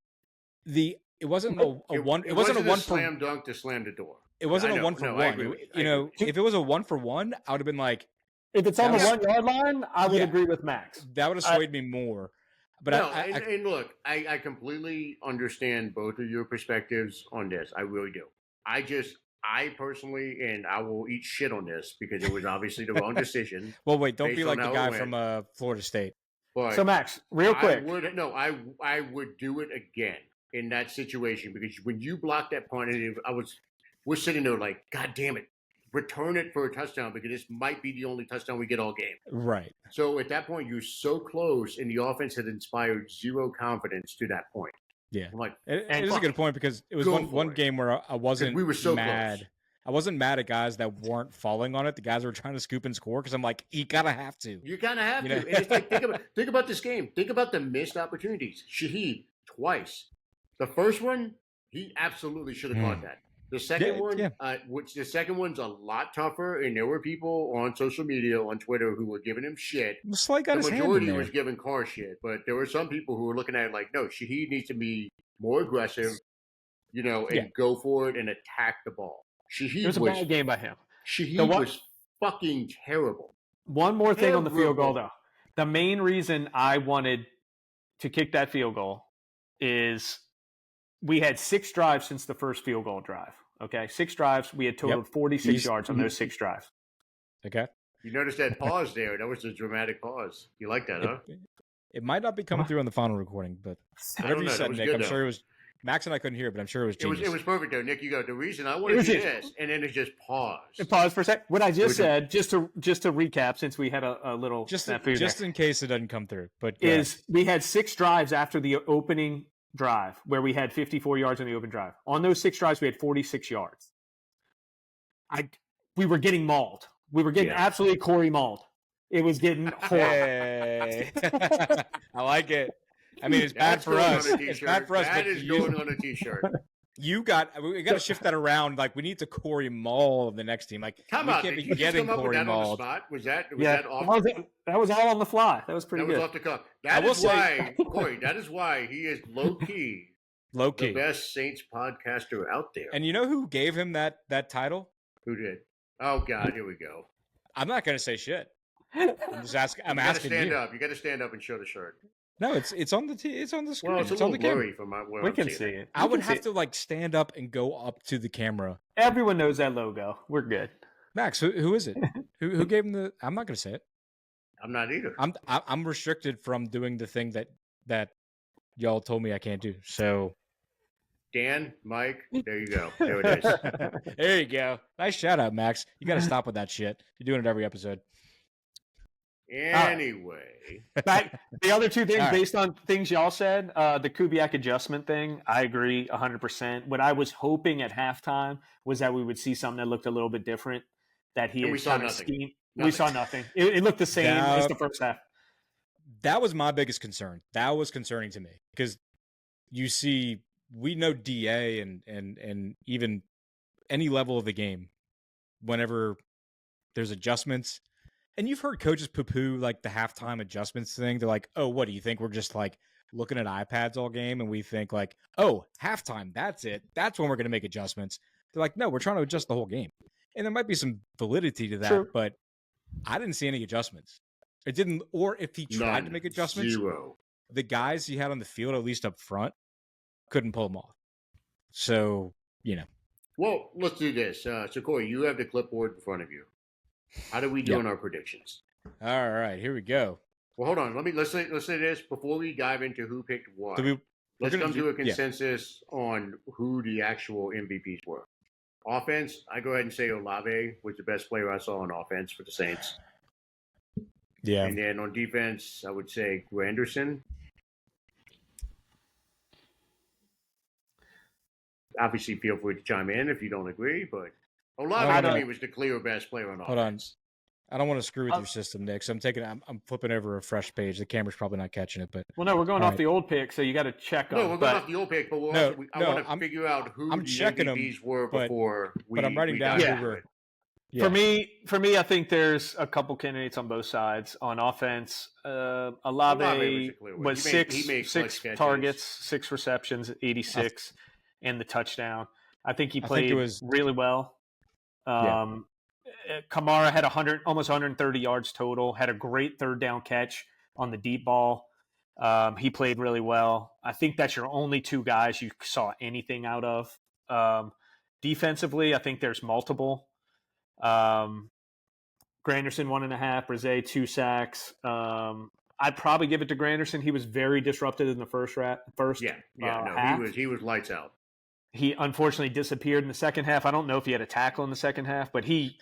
it wasn't a one. It wasn't a one for slam dunk to slam the door. It wasn't a 1 for 1. If it was a 1 for 1, I would have been like, if it's on the 1-yard line, I would agree with Max. That would have swayed me more. But and look, I completely understand both of your perspectives on this. I really do. I personally, and I will eat shit on this because it was obviously the wrong decision. Well, wait, don't be like the guy from Florida State. But So Max, real quick, I would do it again in that situation because when you block that punt, and we're sitting there like, God damn it, return it for a touchdown because this might be the only touchdown we get all game. Right. So at that point, you're so close, and the offense had inspired zero confidence to that point. Yeah. I'm like, It is a good point because it was one game where I wasn't we were so mad. close. I wasn't mad at guys that weren't falling on it. The guys were trying to scoop and score because I'm like, you gotta have to. You kind of have You to. know? And it's like, think about this game. Think about the missed opportunities. Shaheed twice. The first one, he absolutely should have caught that. The second one, which the second one's a lot tougher, and there were people on social media, on Twitter, who were giving him shit. Slight got The his hand in majority there. was giving Carr shit, but there were some people who were looking at it like, no, Shaheed needs to be more aggressive, and go for it and attack the ball. Shaheed it was a bad game by him. Shaheed was fucking terrible. One more thing on the field goal, though. The main reason I wanted to kick that field goal is we had 6 drives since the first field goal drive. Okay, 6 drives. We had totaled 46 yards on those 6 drives. Okay. You noticed that pause there. That was a dramatic pause. You like that, huh? It might not be coming through on the final recording, but whatever you said, Nick, I'm sure it was. Max and I couldn't hear it, but I'm sure it was genius. It was perfect, though, Nick. You go, the reason I want to do this, and then it just paused. Pause for a sec. What I just said, just to recap, since we had a little just in case it doesn't come through, but we had 6 drives after the opening drive where we had 54 yards on the open drive. On those 6 drives, we had 46 yards. We were getting mauled. We were getting absolutely Corey mauled. It was getting horrible. Hey. I like it. I mean, it's bad for us. It's bad for us. That is going on a T-shirt. We got to shift that around. Like, we need to Corey Maul the next team. Like, we can't be getting Corey Maul. Was that off? That was all on the fly. That was pretty good. That was off the cuff. That is why, Corey, that is why he is low-key the best Saints podcaster out there. And you know who gave him that title? Who did? Oh, God, here we go. I'm not going to say shit. I'm just asking. I'm asking you. Up. You got to stand up and show the shirt. No, it's on the it's on the screen. Well, it's on the camera. From where we I'm can see it. I would have to stand up and go up to the camera. Everyone knows that logo. We're good. Max, who is it? who gave him the? I'm not going to say it. I'm not either. I'm restricted from doing the thing that y'all told me I can't do. So, Dan, Mike, there you go. There it is. There you go. Nice shout out, Max. You got to stop with that shit. You're doing it every episode. Anyway, the other 2 things based on things y'all said, the Kubiak adjustment thing, I agree 100%. What I was hoping at halftime was that we would see something that looked a little bit different. That he we saw nothing. We saw nothing. It looked the same as the first half. That was my biggest concern. That was concerning to me because we know DA and even any level of the game, whenever there's adjustments. And you've heard coaches poo-poo like the halftime adjustments thing. They're like, oh, what do you think? We're just like looking at iPads all game and we think like, oh, halftime, that's it. That's when we're going to make adjustments. They're like, no, we're trying to adjust the whole game. And there might be some validity to that, but I didn't see any adjustments. It didn't, or if he tried to make adjustments, the guys he had on the field, at least up front, couldn't pull them off. So, Well, let's do this. So, Corey, you have the clipboard in front of you. How do we do on our predictions? All right, here we go. Well, hold on. Let's say this before we dive into who picked what. Let's come to a consensus on who the actual MVPs were. Offense, I go ahead and say Olave was the best player I saw on offense for the Saints. Yeah. And then on defense, I would say Granderson. Obviously, feel free to chime in if you don't agree, but Olave to me was the clear best player on offense. Hold on. I don't want to screw with your system, Nick. So I'm flipping over a fresh page. The camera's probably not catching it, but we're going off the old pick, so you got to check. No, we're going off the old pick, but I want to figure out who the MVPs were before. But I'm writing down who were. Yeah. For me, I think there's a couple candidates on both sides. On offense, Olave was six targets, 6 receptions, 86, and the touchdown. I think he played really well. Kamara had almost 130 yards total. Had a great 3rd down catch on the deep ball. He played really well. I think that's your only 2 guys you saw anything out of. Defensively, I think there's multiple. Granderson 1.5, Brzee 2 sacks. I'd probably give it to Granderson. He was very disruptive in the first half. He was lights out. He unfortunately disappeared in the second half. I don't know if he had a tackle in the second half, but he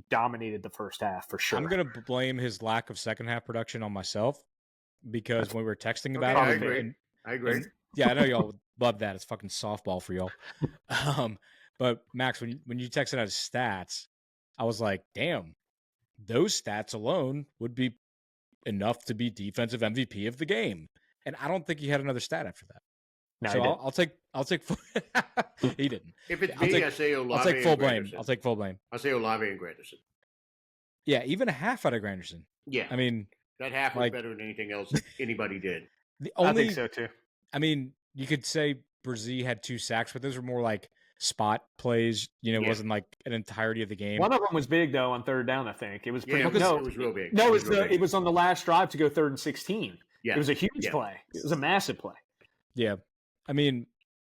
dominated the first half for sure. I'm going to blame his lack of second half production on myself because when we were texting about it, I agree. Yeah, I know y'all love that. It's fucking softball for y'all. But Max, when you texted out his stats, I was like, damn, those stats alone would be enough to be defensive MVP of the game. And I don't think he had another stat after that. No, so I'll take he didn't. If it's me, I say Olave. I'll take full blame. I'll take full blame. I'll say Olave and Granderson. Yeah, even a half out of Granderson. Yeah. I mean, that half was better than anything else anybody did. I think so too. I mean, you could say Brzee had 2 sacks, but those were more like spot plays. It wasn't like an entirety of the game. One of them was big though on third down. I think it was pretty. It was real big. No, it was on the last drive to go 3rd and 16. Yeah, it was a huge play. It was a massive play. Yeah, I mean,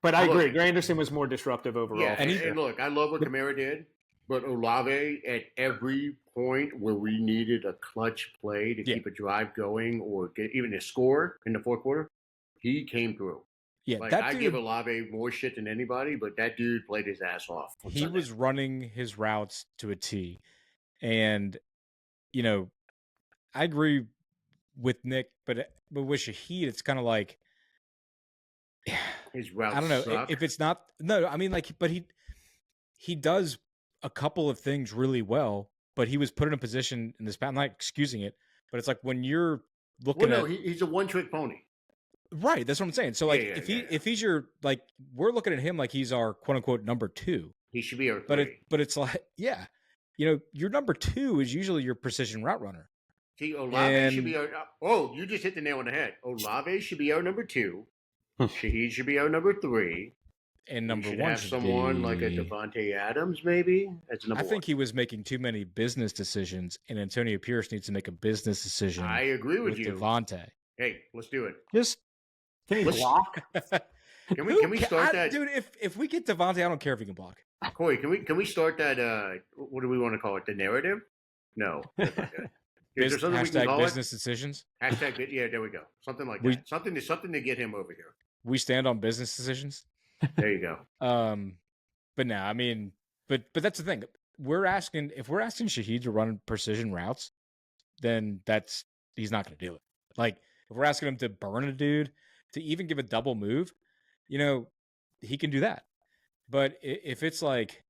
but I agree. Granderson was more disruptive overall. Yeah, and look, I love what Kamara did, but Olave at every point where we needed a clutch play to keep a drive going or get even a score in the fourth quarter, he came through. Yeah, I give Olave more shit than anybody, but that dude played his ass off. He was running his routes to a T. And, I agree with Nick, but with Shaheed, it's kind of like his routes I don't know suck. if it's not. No, I mean, but he does a couple of things really well, but he was put in a position in this. I'm not excusing it, but it's like when you're looking he's a one-trick pony. Right, that's what I'm saying. So if he's your we're looking at him like he's our quote unquote number 2. He should be our 3. But it's like your number 2 is usually your precision route runner. See, Olave should be our. Oh, you just hit the nail on the head. Olave should be our number 2. Shaheed should be our number 3. And number 1 have someone like a Devontae Adams, maybe. That's number 1. I think he was making too many business decisions, and Antonio Pierce needs to make a business decision. I agree with you, Devontae. Hey, let's do it. Can he block? Can we start that, dude? If we get Devontae, I don't care if he can block. Corey, can we start that? What do we want to call it? The narrative? No. Is there something we can call business decisions? Hashtag, yeah, there we go. Something like that. Something to get him over here. We stand on business decisions. There you go. But no, I mean, but that's the thing. If we're asking Shaheed to run precision routes, then he's not going to do it. Like if we're asking him to burn a dude, to even give a double move, he can do that. But if it's like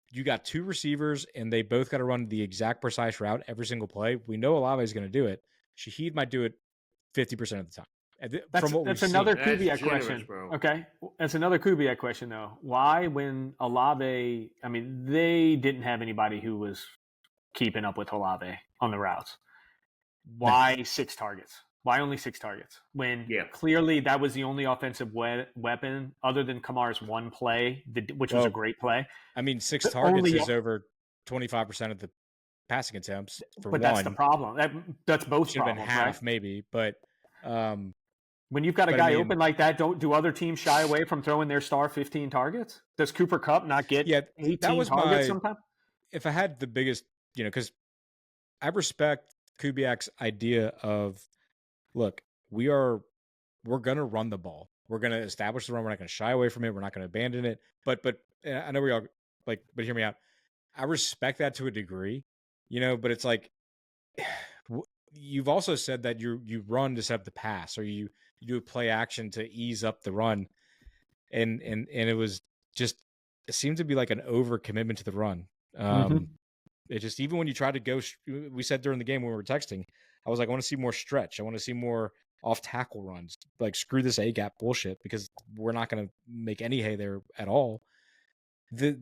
you got 2 receivers and they both got to run the exact precise route every single play, we know Olave is going to do it. Shaheed might do it 50% of the time. That's another Kubiak question. Bro. Okay. That's another Kubiak question, though. Why, when Olave, they didn't have anybody who was keeping up with Olave on the routes. Why 6 targets? Why only 6 targets? When clearly that was the only offensive weapon other than Kamar's 1 play, which was a great play. 6 targets is over 25% of the passing attempts for one. But that's the problem. That's both should have problems, been half, right? Maybe. But when you've got a guy open like that, do other teams shy away from throwing their star 15 targets? Does Cooper Kupp not get 18 targets sometimes? If I had the biggest, because I respect Kubiak's idea of, look, we're going to run the ball. We're going to establish the run. We're not going to shy away from it. We're not going to abandon it. But I know we all but hear me out. I respect that to a degree, but it's like, you've also said that you run to set up the pass, or you do a play action to ease up the run. And it was just, it seemed to be like an overcommitment to the run. It just, even when you try to go, we said during the game when we were texting, I was like, I want to see more stretch. I want to see more off tackle runs. Like, screw this A gap bullshit, because we're not going to make any hay there at all. The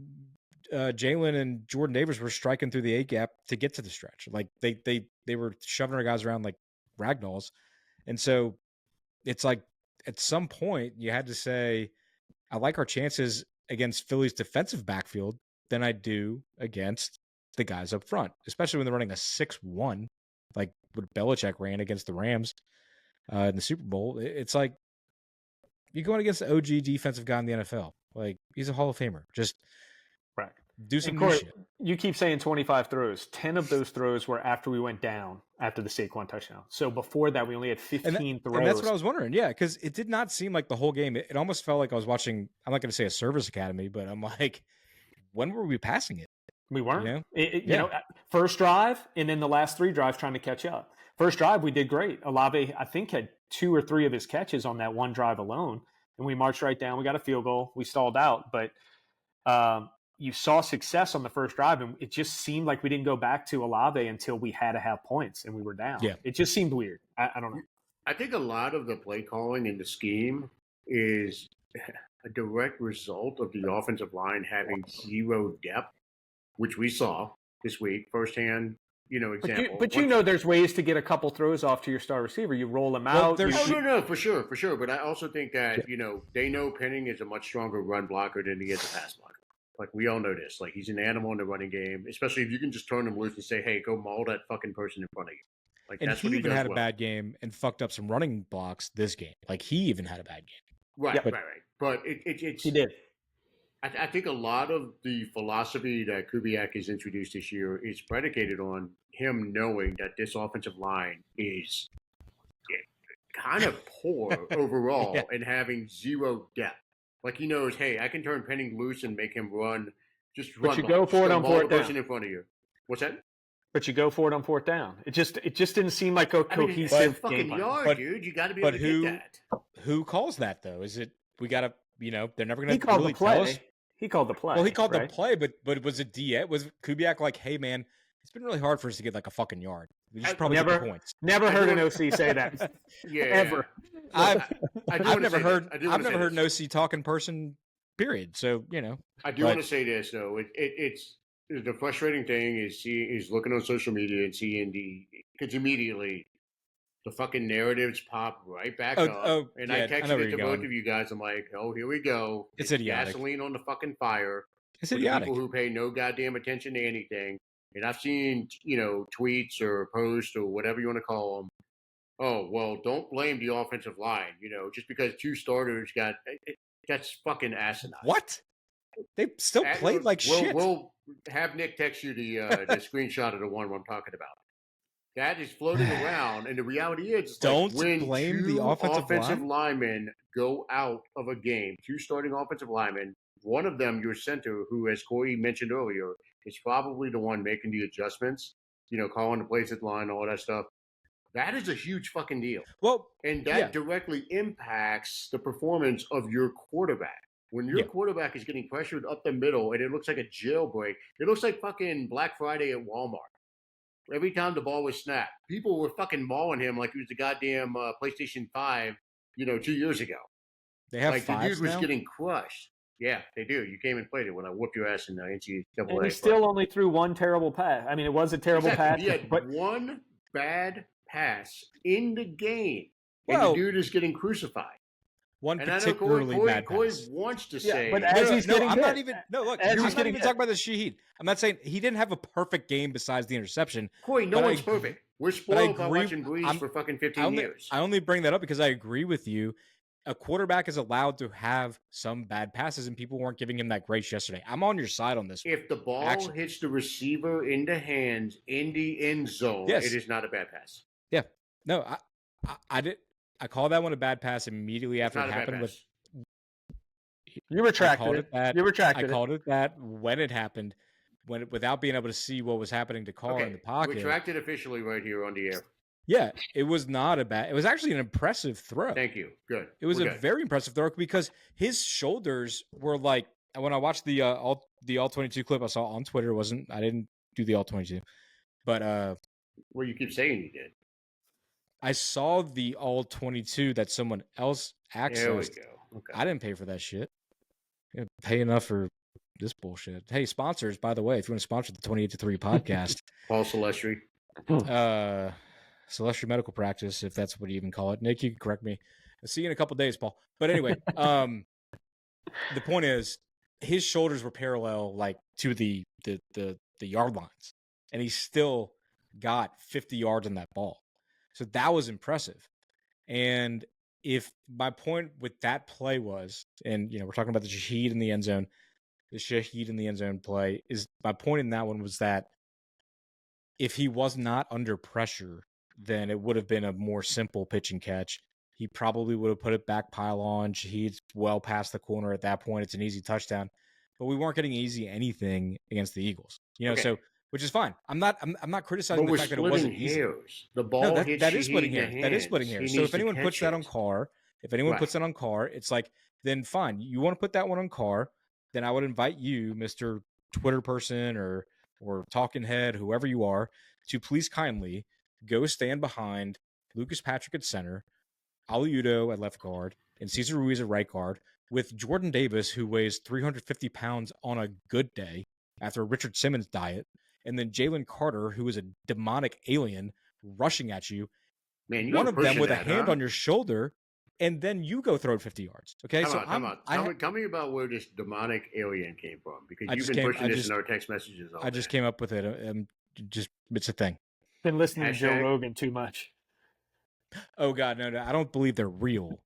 Jalen and Jordan Davis were striking through the A gap to get to the stretch. Like they were shoving our guys around like ragdolls. And so it's like, at some point you had to say, I like our chances against Philly's defensive backfield than I do against the guys up front, especially when they're running a 6-1, like what Belichick ran against the Rams in the Super Bowl. It's like, you're going against the OG defensive guy in the NFL. Like, he's a Hall of Famer. Just right. Do some And new Corey, shit. you keep saying 25 throws. 10 of those throws were after we went down after the Saquon touchdown. So before that, we only had 15 throws. And that's what I was wondering. Yeah, because it did not seem like the whole game. It almost felt like I was watching, I'm not going to say a service academy, but I'm like, when were we passing it? We weren't. You know? You know, first drive and then the last 3 drives trying to catch up. First drive, we did great. Olave, I think, had 2 or 3 of his catches on that one drive alone. And we marched right down. We got a field goal. We stalled out. But you saw success on the first drive, and it just seemed like we didn't go back to Olave until we had to have points and we were down. Yeah. It just seemed weird. I don't know. I think a lot of the play calling and the scheme is a direct result of the offensive line having zero depth, which we saw this week firsthand. Example. But you know, there's ways to get a couple throws off to your star receiver. You roll them out. No, for sure. But I also think that they know Penning is a much stronger run blocker than he is a pass blocker. Like, we all know this. Like, he's an animal in the running game, especially if you can just turn him loose and say, "Hey, go maul that fucking person in front of you." Like, and that's he what he even does had a well. bad game and fucked up some running blocks this game. Like, he even had a bad game. Right. But it's he did. I think a lot of the philosophy that Kubiak has introduced this year is predicated on him knowing that this offensive line is kind of poor overall and having zero depth. Like, he knows, hey, I can turn Penning loose and make him run. But you go for it on fourth down. Person in front of you. What's that? But you go for it on fourth down. It just didn't seem like a cohesive fucking game yard, dude. You got to be able to get that. Who calls that though? Is it we got to? They're never going to really play. tell us. He called the play. Well, he called the play, but was it was Kubiak like, hey man, it's been really hard for us to get like a fucking yard. We just probably get the points. Never heard an OC say that. Ever. I've never heard an OC talk in person. Period. So I do want to say this though. It's the frustrating thing is looking on social media and seeing because immediately the fucking narratives pop right back up. And I texted it to both of you guys. I'm like, oh, here we go. It's idiotic. Gasoline on the fucking fire. It's idiotic. People who pay no goddamn attention to anything. And I've seen, tweets or posts or whatever you want to call them. Oh, well, don't blame the offensive line, just because 2 starters got that's fucking asinine. What? They still played like shit. We'll have Nick text you the screenshot of the one I'm talking about. That is floating around, and the reality is, don't when blame the offensive linemen go out of a game, 2 starting offensive linemen, one of them, your center, who, as Corey mentioned earlier, is probably the one making the adjustments, calling the plays at the line, all that stuff. That is a huge fucking deal. Well, and that directly impacts the performance of your quarterback. When your quarterback is getting pressured up the middle and it looks like a jailbreak, it looks like fucking Black Friday at Walmart. Every time the ball was snapped, people were fucking mauling him like he was the goddamn PlayStation 5, 2 years ago. They have like fives the dude was now? getting crushed. Yeah, they do. You came and played it when I whooped your ass in the NCAA. And he still only threw one terrible pass. I mean, it was a terrible pass. He had one bad pass in the game, and Well, the dude is getting crucified. One And I know particularly bad Corey pass. wants to say, but as he's getting I'm hit. not even. No, look, As I'm he's not even getting talking about the Shaheed. I'm not saying he didn't have a perfect game besides the interception. Corey, no but one's perfect. We're spoiled by agree- watching Breeze for fucking 15 only, years. I only bring that up because I agree with you. A quarterback is allowed to have some bad passes, and people weren't giving him that grace yesterday. I'm on your side on this. If the ball hits the receiver in the hands in the end zone, Yes. it is not a bad pass. Yeah. No, I did. I called that one a bad pass immediately after It's it not a bad happened. pass. You retracted it. You retracted I called it that when it happened, without being able to see what was happening to Carr in the pocket. Retracted officially right here on the air. Yeah, it was not a bad. It was actually an impressive throw. Thank you. Good. It was very impressive throw because his shoulders were like. When I watched the all 22 clip I saw on Twitter, I didn't do the all 22, but well, you keep saying you did. I saw the all 22 that someone else accessed. There we go. Okay. I didn't pay for that shit. I pay enough for this bullshit. Hey, sponsors, by the way, if you want to sponsor the 28-3 podcast, Paul Celestri. Celestial Medical Practice, if that's what you even call it. Nick, you can correct me. I'll see you in a couple days, Paul. But anyway, the point is his shoulders were parallel like to the yard lines, and he still got 50 yards on that ball. So that was impressive. And if my point with that play was, and we're talking about the Shaheed in the end zone, the Shaheed in the end zone play. Is my point in that one was that if he was not under pressure, then it would have been a more simple pitch and catch. He probably would have put it back pile on. Shaheed's well past the corner at that point. It's an easy touchdown. But we weren't getting easy anything against the Eagles. So which is fine. I'm not criticizing the fact that it wasn't easy. Hairs. The ball hits that is Shaheed splitting in the hairs. hands. That is splitting hairs. So if anyone puts that on Carr, it's like, then fine. You want to put that one on Carr, then I would invite you, Mr. Twitter person or talking head, whoever you are, to please kindly go stand behind Lucas Patrick at center, Aliudo at left guard, and Cesar Ruiz at right guard, with Jordan Davis, who weighs 350 pounds on a good day after a Richard Simmons diet, and then Jalen Carter, who is a demonic alien, rushing at you. Man, one of them with a hand on your shoulder, and then you go throw it 50 yards. Okay, Come on. Tell me about where this demonic alien came from, because you've been pushing this in our text messages all day. I just came up with it. It's a thing. Been listening to Joe Rogan too much. Oh God, no, I don't believe they're real.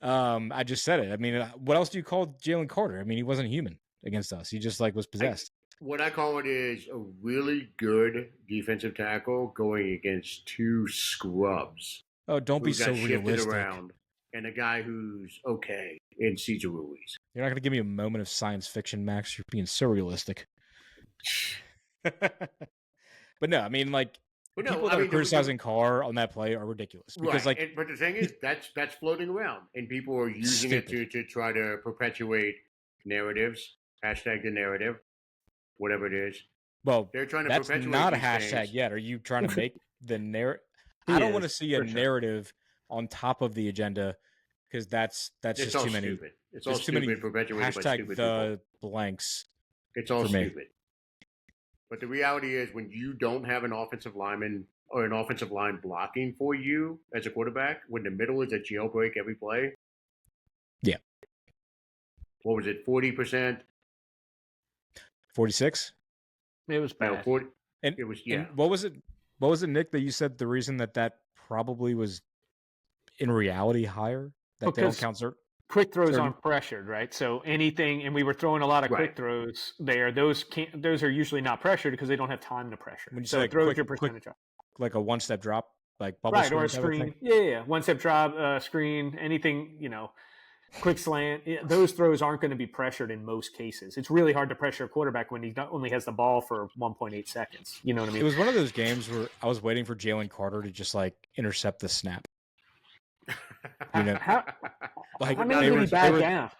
I just said it. I mean, what else do you call Jalen Carter? I mean, he wasn't human against us. He just was possessed. What I call it is a really good defensive tackle going against two scrubs. Oh, don't be so realistic. Around, and a guy who's okay in Cesar Ruiz. You're not going to give me a moment of science fiction, Max. You're being so realistic. But no, I mean, people that are criticizing Carr on that play are ridiculous. Because, but the thing is, that's floating around, and people are using it to try to perpetuate narratives. Hashtag the narrative, whatever it is. Well, they're trying to that's perpetuate not a these hashtag things. yet. Are you trying to make the narrative? I don't want to see a narrative on top of the agenda, because that's just too many. Stupid. It's all stupid. Perpetuated by stupid the people. Blanks. It's all stupid. But the reality is, when you don't have an offensive lineman or an offensive line blocking for you as a quarterback, when the middle is a jailbreak every play. Yeah. What was it? 40%. 46. It was bad. No, 40. And it was And what was it? What was it, Nick? That you said the reason that probably was in reality higher, that they don't count quick throws aren't pressured, right? So anything, and we were throwing a lot of quick throws there. Those are usually not pressured because they don't have time to pressure. When you so it throws your percentage up, like a one-step drop, like bubble or a screen. Yeah, one-step drop, screen, anything. Quick slant. Those throws aren't going to be pressured in most cases. It's really hard to pressure a quarterback when he not only has the ball for 1.8 seconds. You know what I mean? It was one of those games where I was waiting for Jalen Carter to just intercept the snap. How many did he back down?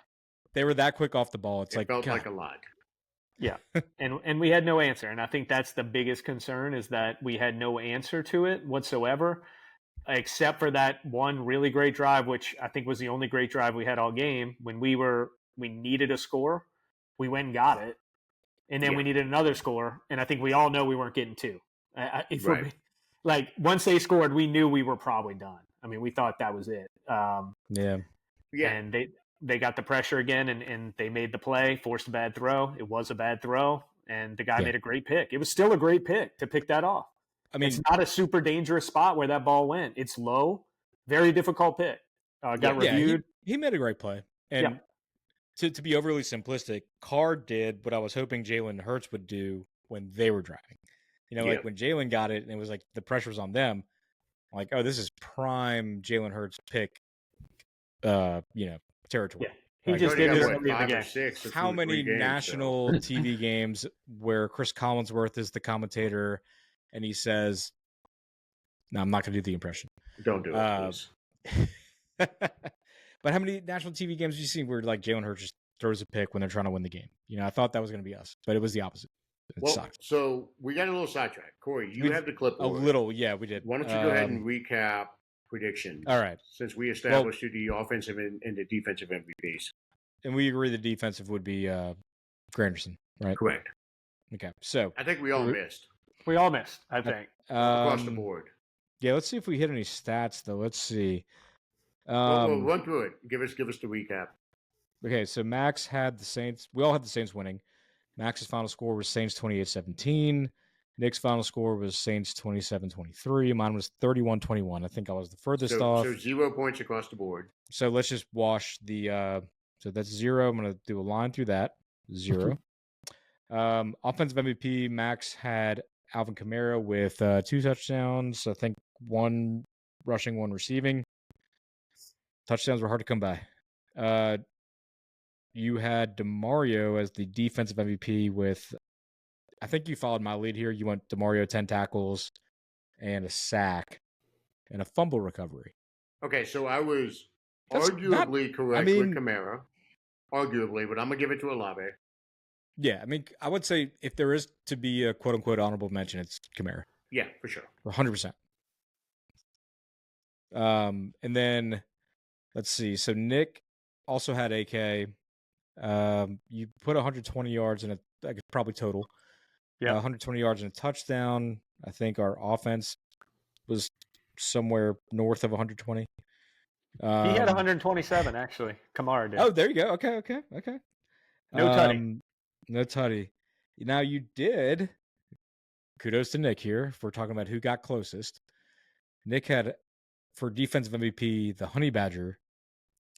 They were that quick off the ball. It felt like a lot. Yeah, and we had no answer, and I think that's the biggest concern, is that we had no answer to it whatsoever, except for that one really great drive, which I think was the only great drive we had all game. When we needed a score, we went and got it, and then we needed another score, and I think we all know we weren't getting two. Once they scored, we knew we were probably done. I mean, we thought that was it. And they got the pressure again, and they made the play, forced a bad throw. It was a bad throw, and the guy made a great pick. It was still a great pick to pick that off. I mean, it's not a super dangerous spot where that ball went. It's low, very difficult pick. Got reviewed. He made a great play. And to be overly simplistic, Carr did what I was hoping Jalen Hurts would do when they were driving. When Jalen got it and it was the pressure was on them, oh, this is prime Jalen Hurts pick, territory. Yeah. He just did his game. How many national TV games where Chris Collinsworth is the commentator and he says, no, I'm not going to do the impression. Don't do it, please. But how many national TV games have you seen where Jalen Hurts just throws a pick when they're trying to win the game? I thought that was going to be us, but it was the opposite. It sucked. So we got a little sidetracked. Corey, you have the clipboard. A little, yeah, we did. Why don't you go ahead and recap predictions? All right. Since we established the offensive and the defensive MVPs. And we agree the defensive would be Granderson, right? Correct. Okay, so. I think we all missed. We all missed, I think. Across the board. Yeah, let's see if we hit any stats, though. Let's see. Well, run through it. Give us the recap. Okay, so Max had the Saints. We all had the Saints winning. Max's final score was Saints 28-17. Nick's final score was Saints 27-23. Mine was 31-21. I think I was the furthest off. So 0 points across the board. So let's just wash the So that's 0. I'm going to do a line through that. 0. Offensive MVP, Max had Alvin Kamara with 2 touchdowns. I think 1 rushing, 1 receiving. Touchdowns were hard to come by. You had DeMario as the defensive MVP with, I think you followed my lead here. You went DeMario 10 tackles and a sack and a fumble recovery. Okay, so I was That's arguably correct I mean- with Kamara. Arguably, but I'm going to give it to Olave. Yeah, I mean, I would say if there is to be a quote-unquote honorable mention, it's Kamara. Yeah, for sure. 100%. And then, let's see. So Nick also had AK. You put 120 yards in I guess probably total. Yeah. 120 yards and a touchdown. I think our offense was somewhere north of 120. He had 127, actually. Kamara did. Oh, there you go. Okay. No tutty. No tutty. Now you did. Kudos to Nick here if we're talking about who got closest. Nick had, for defensive MVP, the Honey Badger.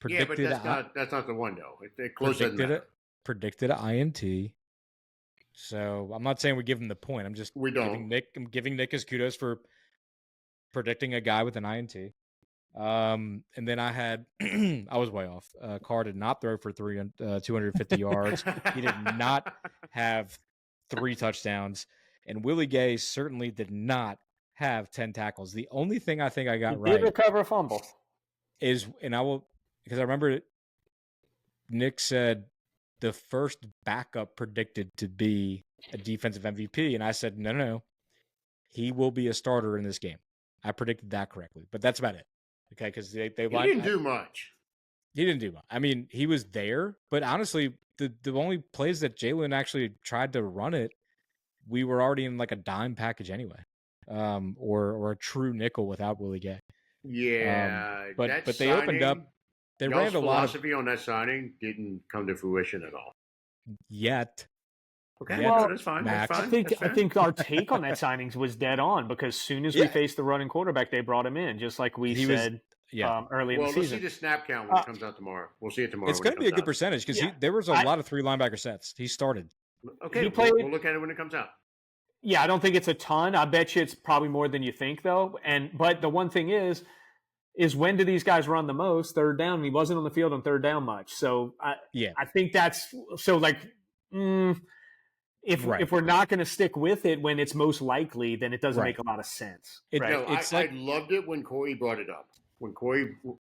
Yeah, but that's not the one, though. It close doesn't matter. Predicted an INT. So I'm not saying we give him the point. I'm just I'm giving Nick his kudos for predicting a guy with an INT. And then I had, I was way off. Carr did not throw for 250 yards. He did not have 3 touchdowns. And Willie Gay certainly did not have 10 tackles. The only thing I think I got right. Did recover a fumble. Because I remember Nick said the first backup predicted to be a defensive MVP. And I said, no. He will be a starter in this game. I predicted that correctly. But that's about it. Okay, because they he didn't do much. He didn't do much. I mean, he was there, but honestly, the only plays that Jalen actually tried to run it, we were already in like a dime package anyway, or a true nickel without Willie Gay. Yeah, but they opened up. They ran a lot. Philosophy on that signing didn't come to fruition at all. Yet. Okay, Yeah, well, that's fine. Max. That's I fine. think our take on that signings was dead on because as soon as we faced the running quarterback, they brought him in, just like we said early in the season. We'll see the snap count when it comes out tomorrow. We'll see it tomorrow. It's going to be a good percentage because there was a lot of 3 linebacker sets. He started. Okay, we'll look at it when it comes out. Yeah, I don't think it's a ton. I bet you it's probably more than you think, though. But the one thing is when do these guys run the most? Third down. And he wasn't on the field on third down much. So I think that's so like. If we're not going to stick with it when it's most likely, then it doesn't make a lot of sense. I loved it when Corey brought it up.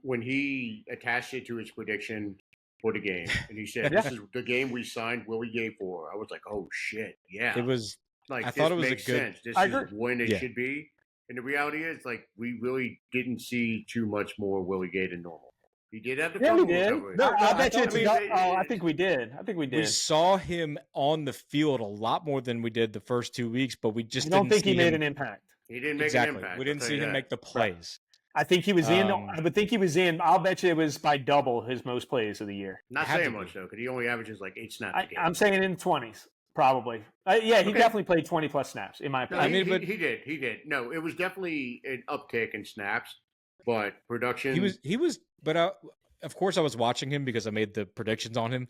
When he attached it to his prediction for the game, and he said, "This is the game we signed Willie Gay for." I was like, "Oh shit, yeah!" It was. Like I thought it was makes a good. sense. This is when it should be. And the reality is, like, we really didn't see too much more Willie Gay than normal. He did have the fumble recovery. No, I bet you I think we did. We saw him on the field a lot more than we did the first 2 weeks, but we just don't think he made an impact. He didn't make an impact. We didn't see him make the plays. I think he was in. I would think he was in. I'll bet you it was by double his most plays of the year. Not saying much, though, because he only averages like 8 snaps a game. I'm saying in the 20s, probably. He definitely played 20-plus snaps, in my opinion. No, he did. No, it was definitely an uptick in snaps, but production. He was, but of course I was watching him because I made the predictions on him.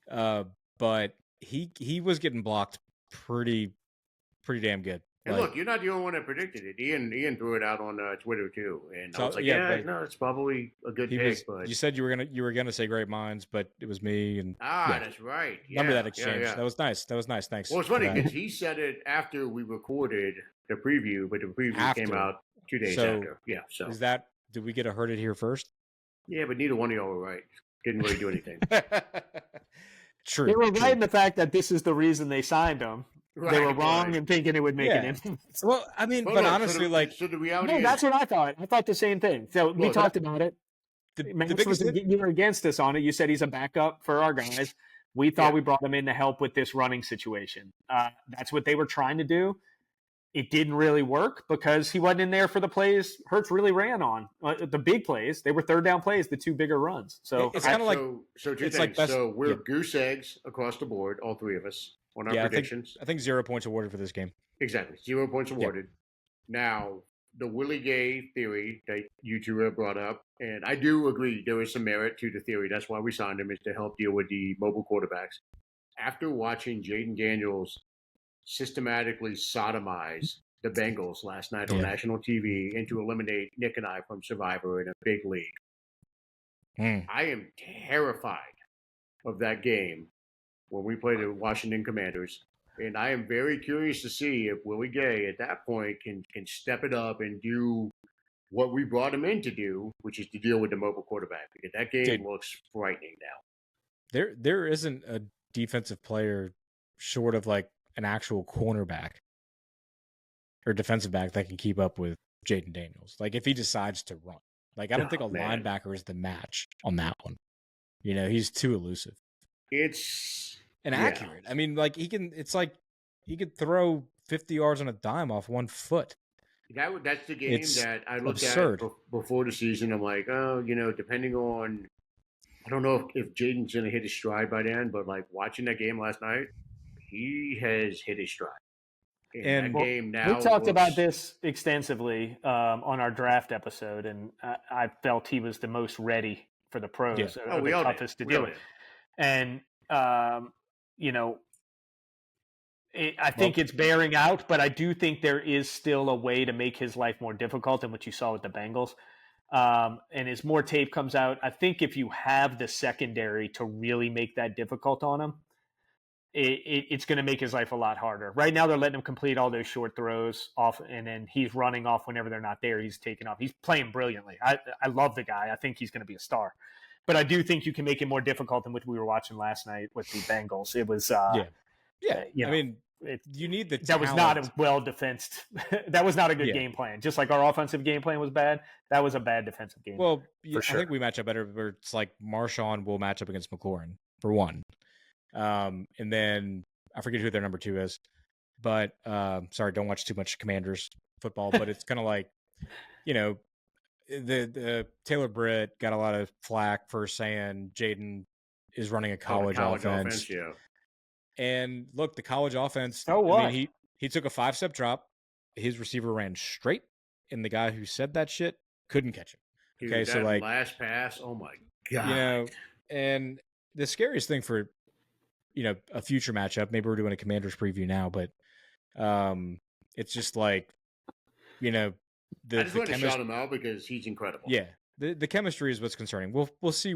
But he was getting blocked pretty damn good. And look, you're not the only one that predicted it. Ian threw it out on Twitter too, and I was like, it's probably a good pick. But you said you were gonna say great minds, but it was me. And that's right. Remember that exchange? Yeah. That was nice. Thanks. Well, it's funny because he said it after we recorded the preview, but the preview came out 2 days after. Yeah. So is that? Did we get a heard it here first? Yeah, but neither one of y'all were right. Didn't really do anything. True. They were right in the fact that this is the reason they signed him. Right, they were wrong in thinking it would make an impact. Well, I mean, but honestly, so the reality is, that's what I thought. I thought the same thing. So we talked about it. You were against us on it. You said he's a backup for our guys. We thought we brought him in to help with this running situation. That's what they were trying to do. It didn't really work because he wasn't in there for the plays Hurts really ran on. The big plays, they were third down plays, the 2 bigger runs. So it's kind of like so 2 things. So we're goose eggs across the board, all 3 of us, on our predictions. I think 0 points awarded for this game. Exactly. 0 points awarded. Now, the Willie Gay theory that you two have brought up, and I do agree there is some merit to the theory. That's why we signed him, is to help deal with the mobile quarterbacks. After watching Jaden Daniels systematically sodomize the Bengals last night on national TV and to eliminate Nick and I from Survivor in a big league, I am terrified of that game when we play the Washington Commanders. And I am very curious to see if Willie Gay at that point can step it up and do what we brought him in to do, which is to deal with the mobile quarterback. Because that game looks frightening now. There isn't a defensive player short of like an actual cornerback or defensive back that can keep up with Jaden Daniels. Like if he decides to run. Like I don't think a linebacker is the match on that one. You know, he's too elusive. It's accurate. I mean, like he could throw 50 yards on a dime off 1 foot. That's the game that I looked absurd. at before the season. I'm like, oh, depending on, I don't know if Jaden's going to hit his stride by then, but like watching that game last night, he has hit his stride. And that game now, we talked about this extensively on our draft episode, and I felt he was the most ready for the pros. Yeah. The toughest to deal with. And I think it's bearing out, but I do think there is still a way to make his life more difficult than what you saw with the Bengals. And as more tape comes out, I think if you have the secondary to really make that difficult on him, it's going to make his life a lot harder. Right now, they're letting him complete all those short throws off, and then he's running off whenever they're not there. He's taking off. He's playing brilliantly. I love the guy. I think he's going to be a star. But I do think you can make it more difficult than what we were watching last night with the Bengals. It was, I mean, you need the talent. That was not a well defensed. That was not a good game plan. Just like our offensive game plan was bad, that was a bad defensive game. Well, for sure. I think we match up better where it's like Marshawn will match up against McLaurin for one. And then I forget who their number 2 is, but sorry, don't watch too much Commanders football, but it's kind of like, the Taylor Britt got a lot of flack for saying Jaden is running a college offense. Yeah. And look, the college offense. Oh, what? I mean, he took a 5-step drop. His receiver ran straight, and the guy who said that shit couldn't catch him. Dude, okay, so like last pass. Oh my god. And the scariest thing for a future matchup. Maybe we're doing a Commanders preview now, but it's just like I just want to shout him out because he's incredible. Yeah. The chemistry is what's concerning. We'll see.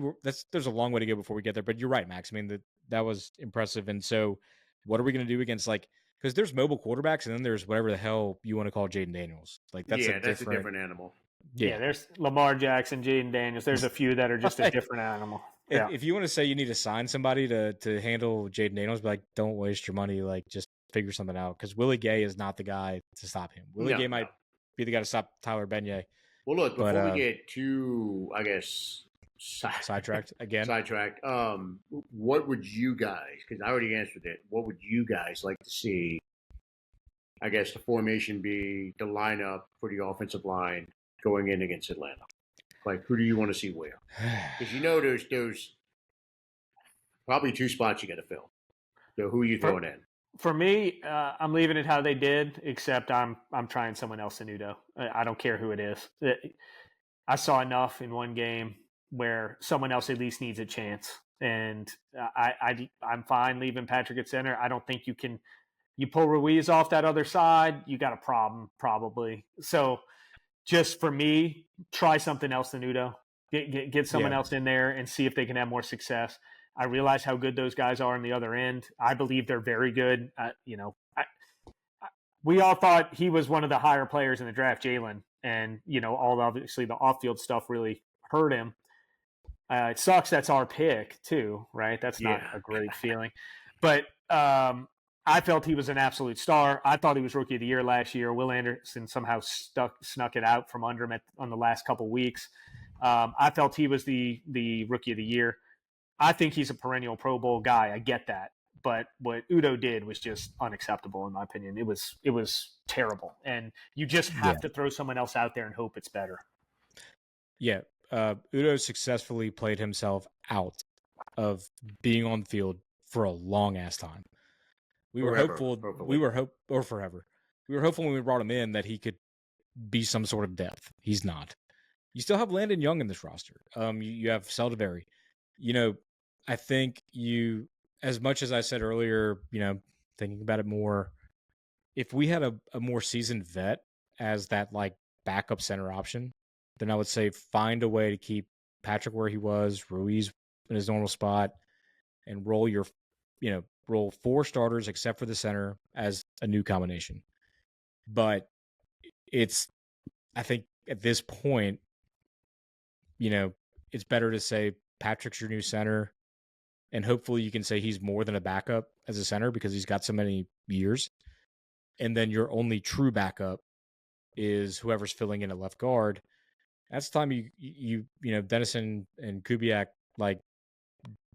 There's a long way to go before we get there, but you're right, Max. I mean, that was impressive. And so what are we going to do against because there's mobile quarterbacks and then there's whatever the hell you want to call Jaden Daniels. Like that's a different animal. Yeah, there's Lamar Jackson, Jaden Daniels. There's a few that are just a different animal. If you want to say you need to sign somebody to handle Jaden Daniels, but don't waste your money. Like just figure something out because Willie Gay is not the guy to stop him. Willie Gay might be the guy to stop Tyler Beignet. Well, look, before we get too, I guess, sidetracked again. What would you guys, because I already answered it, what would you guys like to see, I guess, the formation be, the lineup for the offensive line going in against Atlanta? Like, who do you want to see where? Because there's probably 2 spots you got to fill. So who are you throwing in? For me, I'm leaving it how they did, except I'm trying someone else in Udo. I don't care who it is. I saw enough in one game where someone else at least needs a chance, and I'm fine leaving Patrick at center. I don't think you pull Ruiz off that other side, you got a problem probably. So just for me, try something else than Udo. Get someone else in there and see if they can have more success. I realize how good those guys are on the other end. I believe they're very good. We all thought he was one of the higher players in the draft, Jalen, and obviously the off-field stuff really hurt him. It sucks that's our pick too, right? That's not a great feeling. But I felt he was an absolute star. I thought he was Rookie of the Year last year. Will Anderson somehow snuck it out from under him on the last couple weeks. I felt he was the Rookie of the Year. I think he's a perennial Pro Bowl guy. I get that. But what Udo did was just unacceptable, in my opinion. It was terrible. And you just have to throw someone else out there and hope it's better. Yeah. Udo successfully played himself out of being on the field for a long ass time. We were hopeful when we brought him in that he could be some sort of depth. He's not. You still have Landon Young in this roster. You have Seldaveri. I think as much as I said earlier, thinking about it more, if we had a more seasoned vet as that like backup center option, then I would say find a way to keep Patrick where he was, Ruiz in his normal spot, and roll roll 4 starters except for the center as a new combination. But I think at this point, it's better to say Patrick's your new center, and hopefully you can say he's more than a backup as a center because he's got so many years. And then your only true backup is whoever's filling in at left guard. That's the time you Dennison and Kubiak like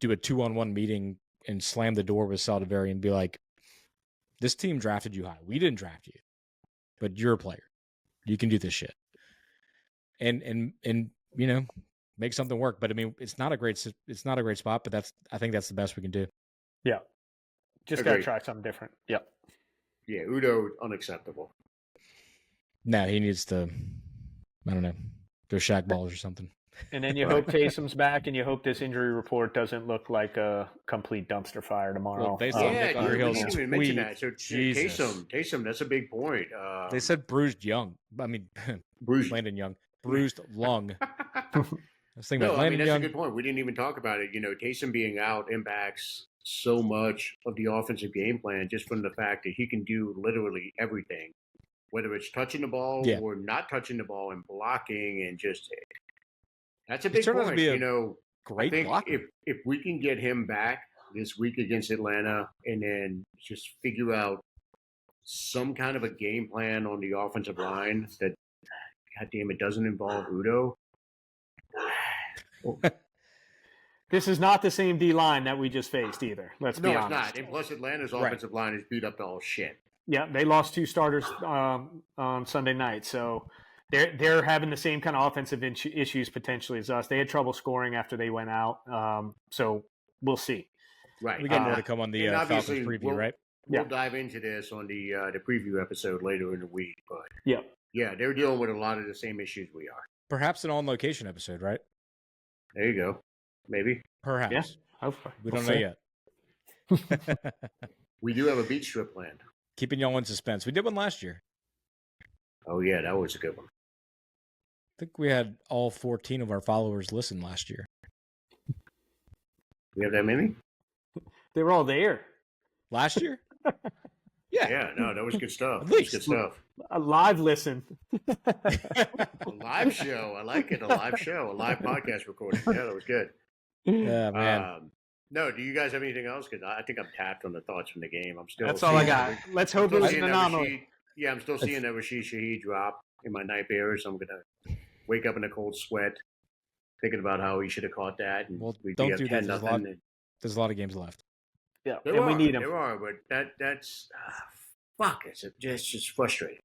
do a 2-on-1 meeting and slam the door with Seldaveri and be like, this team drafted you high. We didn't draft you, but you're a player. You can do this shit. And make something work. But I mean, it's not a great spot, but I think that's the best we can do. Yeah. Just got to try something different. Yep. Yeah, Udo, unacceptable. No, he needs to, I don't know, go shack balls or something. And then you hope Taysom's back, and you hope this injury report doesn't look like a complete dumpster fire tomorrow. Well, they said we didn't even mention that. So Taysom, that's a big point. They said bruised young. I mean, bruised Landon Young, bruised lung. That's Young. a good point. We didn't even talk about it. Taysom being out impacts so much of the offensive game plan just from the fact that he can do literally everything, whether it's touching the ball or not touching the ball and blocking and just that's a big point. Great I think blocker. if we can get him back this week against Atlanta and then just figure out some kind of a game plan on the offensive line that, goddamn, it doesn't involve Udo. This is not the same D line that we just faced either. Let's be honest. No, it's not. And plus, Atlanta's offensive line is beat up to all shit. Yeah, they lost 2 starters on Sunday night, so they're having the same kind of offensive issues potentially as us. They had trouble scoring after they went out, so we'll see. Right, we got more to come on the Falcons preview, right? We'll dive into this on the preview episode later in the week, but yeah, they're dealing with a lot of the same issues we are. Perhaps an on-location episode, right? There you go. Maybe. Perhaps. Yeah, hopefully. We don't know yet. We do have a beach trip planned. Keeping y'all in suspense. We did one last year. Oh, yeah, that was a good one. I think we had all 14 of our followers listen last year. We have that many? They were all there. Last year? Yeah, no, that was good stuff. At least. Good stuff. A live listen. A live show. I like it. A live show. A live podcast recording. Yeah, that was good. Yeah, man. No, do you guys have anything else? Because I think I'm tapped on the thoughts from the game. That's all I got. Let's hope it was an anomaly. I'm still seeing that Rashid Shaheed drop in my nightmares. So I'm going to wake up in a cold sweat thinking about how he should have caught that. And don't do that. There's a lot of games left. Yeah, we need him. There are, but that's fuck. It's just frustrating.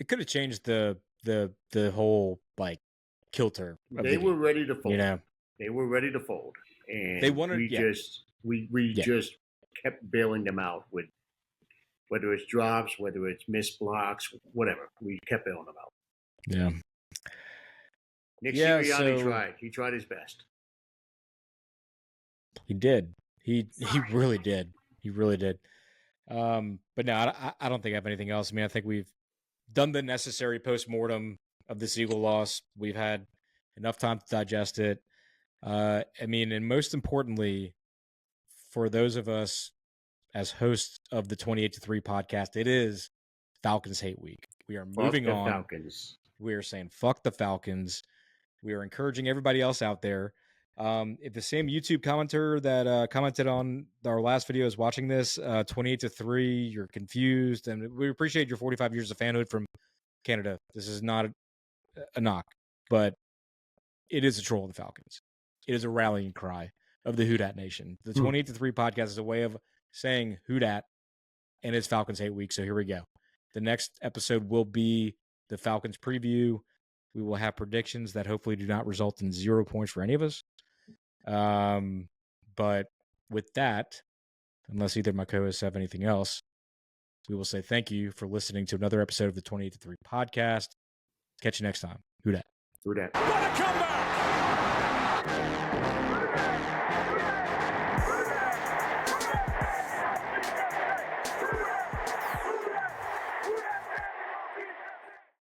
It could have changed the whole like kilter. They were ready to fold. They were ready to fold, and they wanted. We just kept bailing them out with whether it's drops, whether it's missed blocks, whatever. We kept bailing them out. Yeah. Nick Sirianni tried. He tried his best. He did. He really did. He really did. But no, I don't think I have anything else. I mean, I think we've done the necessary postmortem of this Eagle loss. We've had enough time to digest it. I mean, and most importantly, for those of us as hosts of the 28-3 podcast, it is Falcons Hate Week. We are moving on. Falcons. We are saying fuck the Falcons. We are encouraging everybody else out there. If the same YouTube commenter that commented on our last video is watching this, 28-3, you're confused, and we appreciate your 45 years of fanhood from Canada. This is not a knock, but it is a troll of the Falcons. It is a rallying cry of the Who Dat Nation. The 28-3 podcast is a way of saying Who Dat, and it's Falcons Hate Week, so here we go. The next episode will be the Falcons preview. We will have predictions that hopefully do not result in 0 points for any of us. But with that, unless either of my co-hosts have anything else, we will say thank you for listening to another episode of the 28-3 podcast. Catch you next time. Who dat? Through that. What a comeback!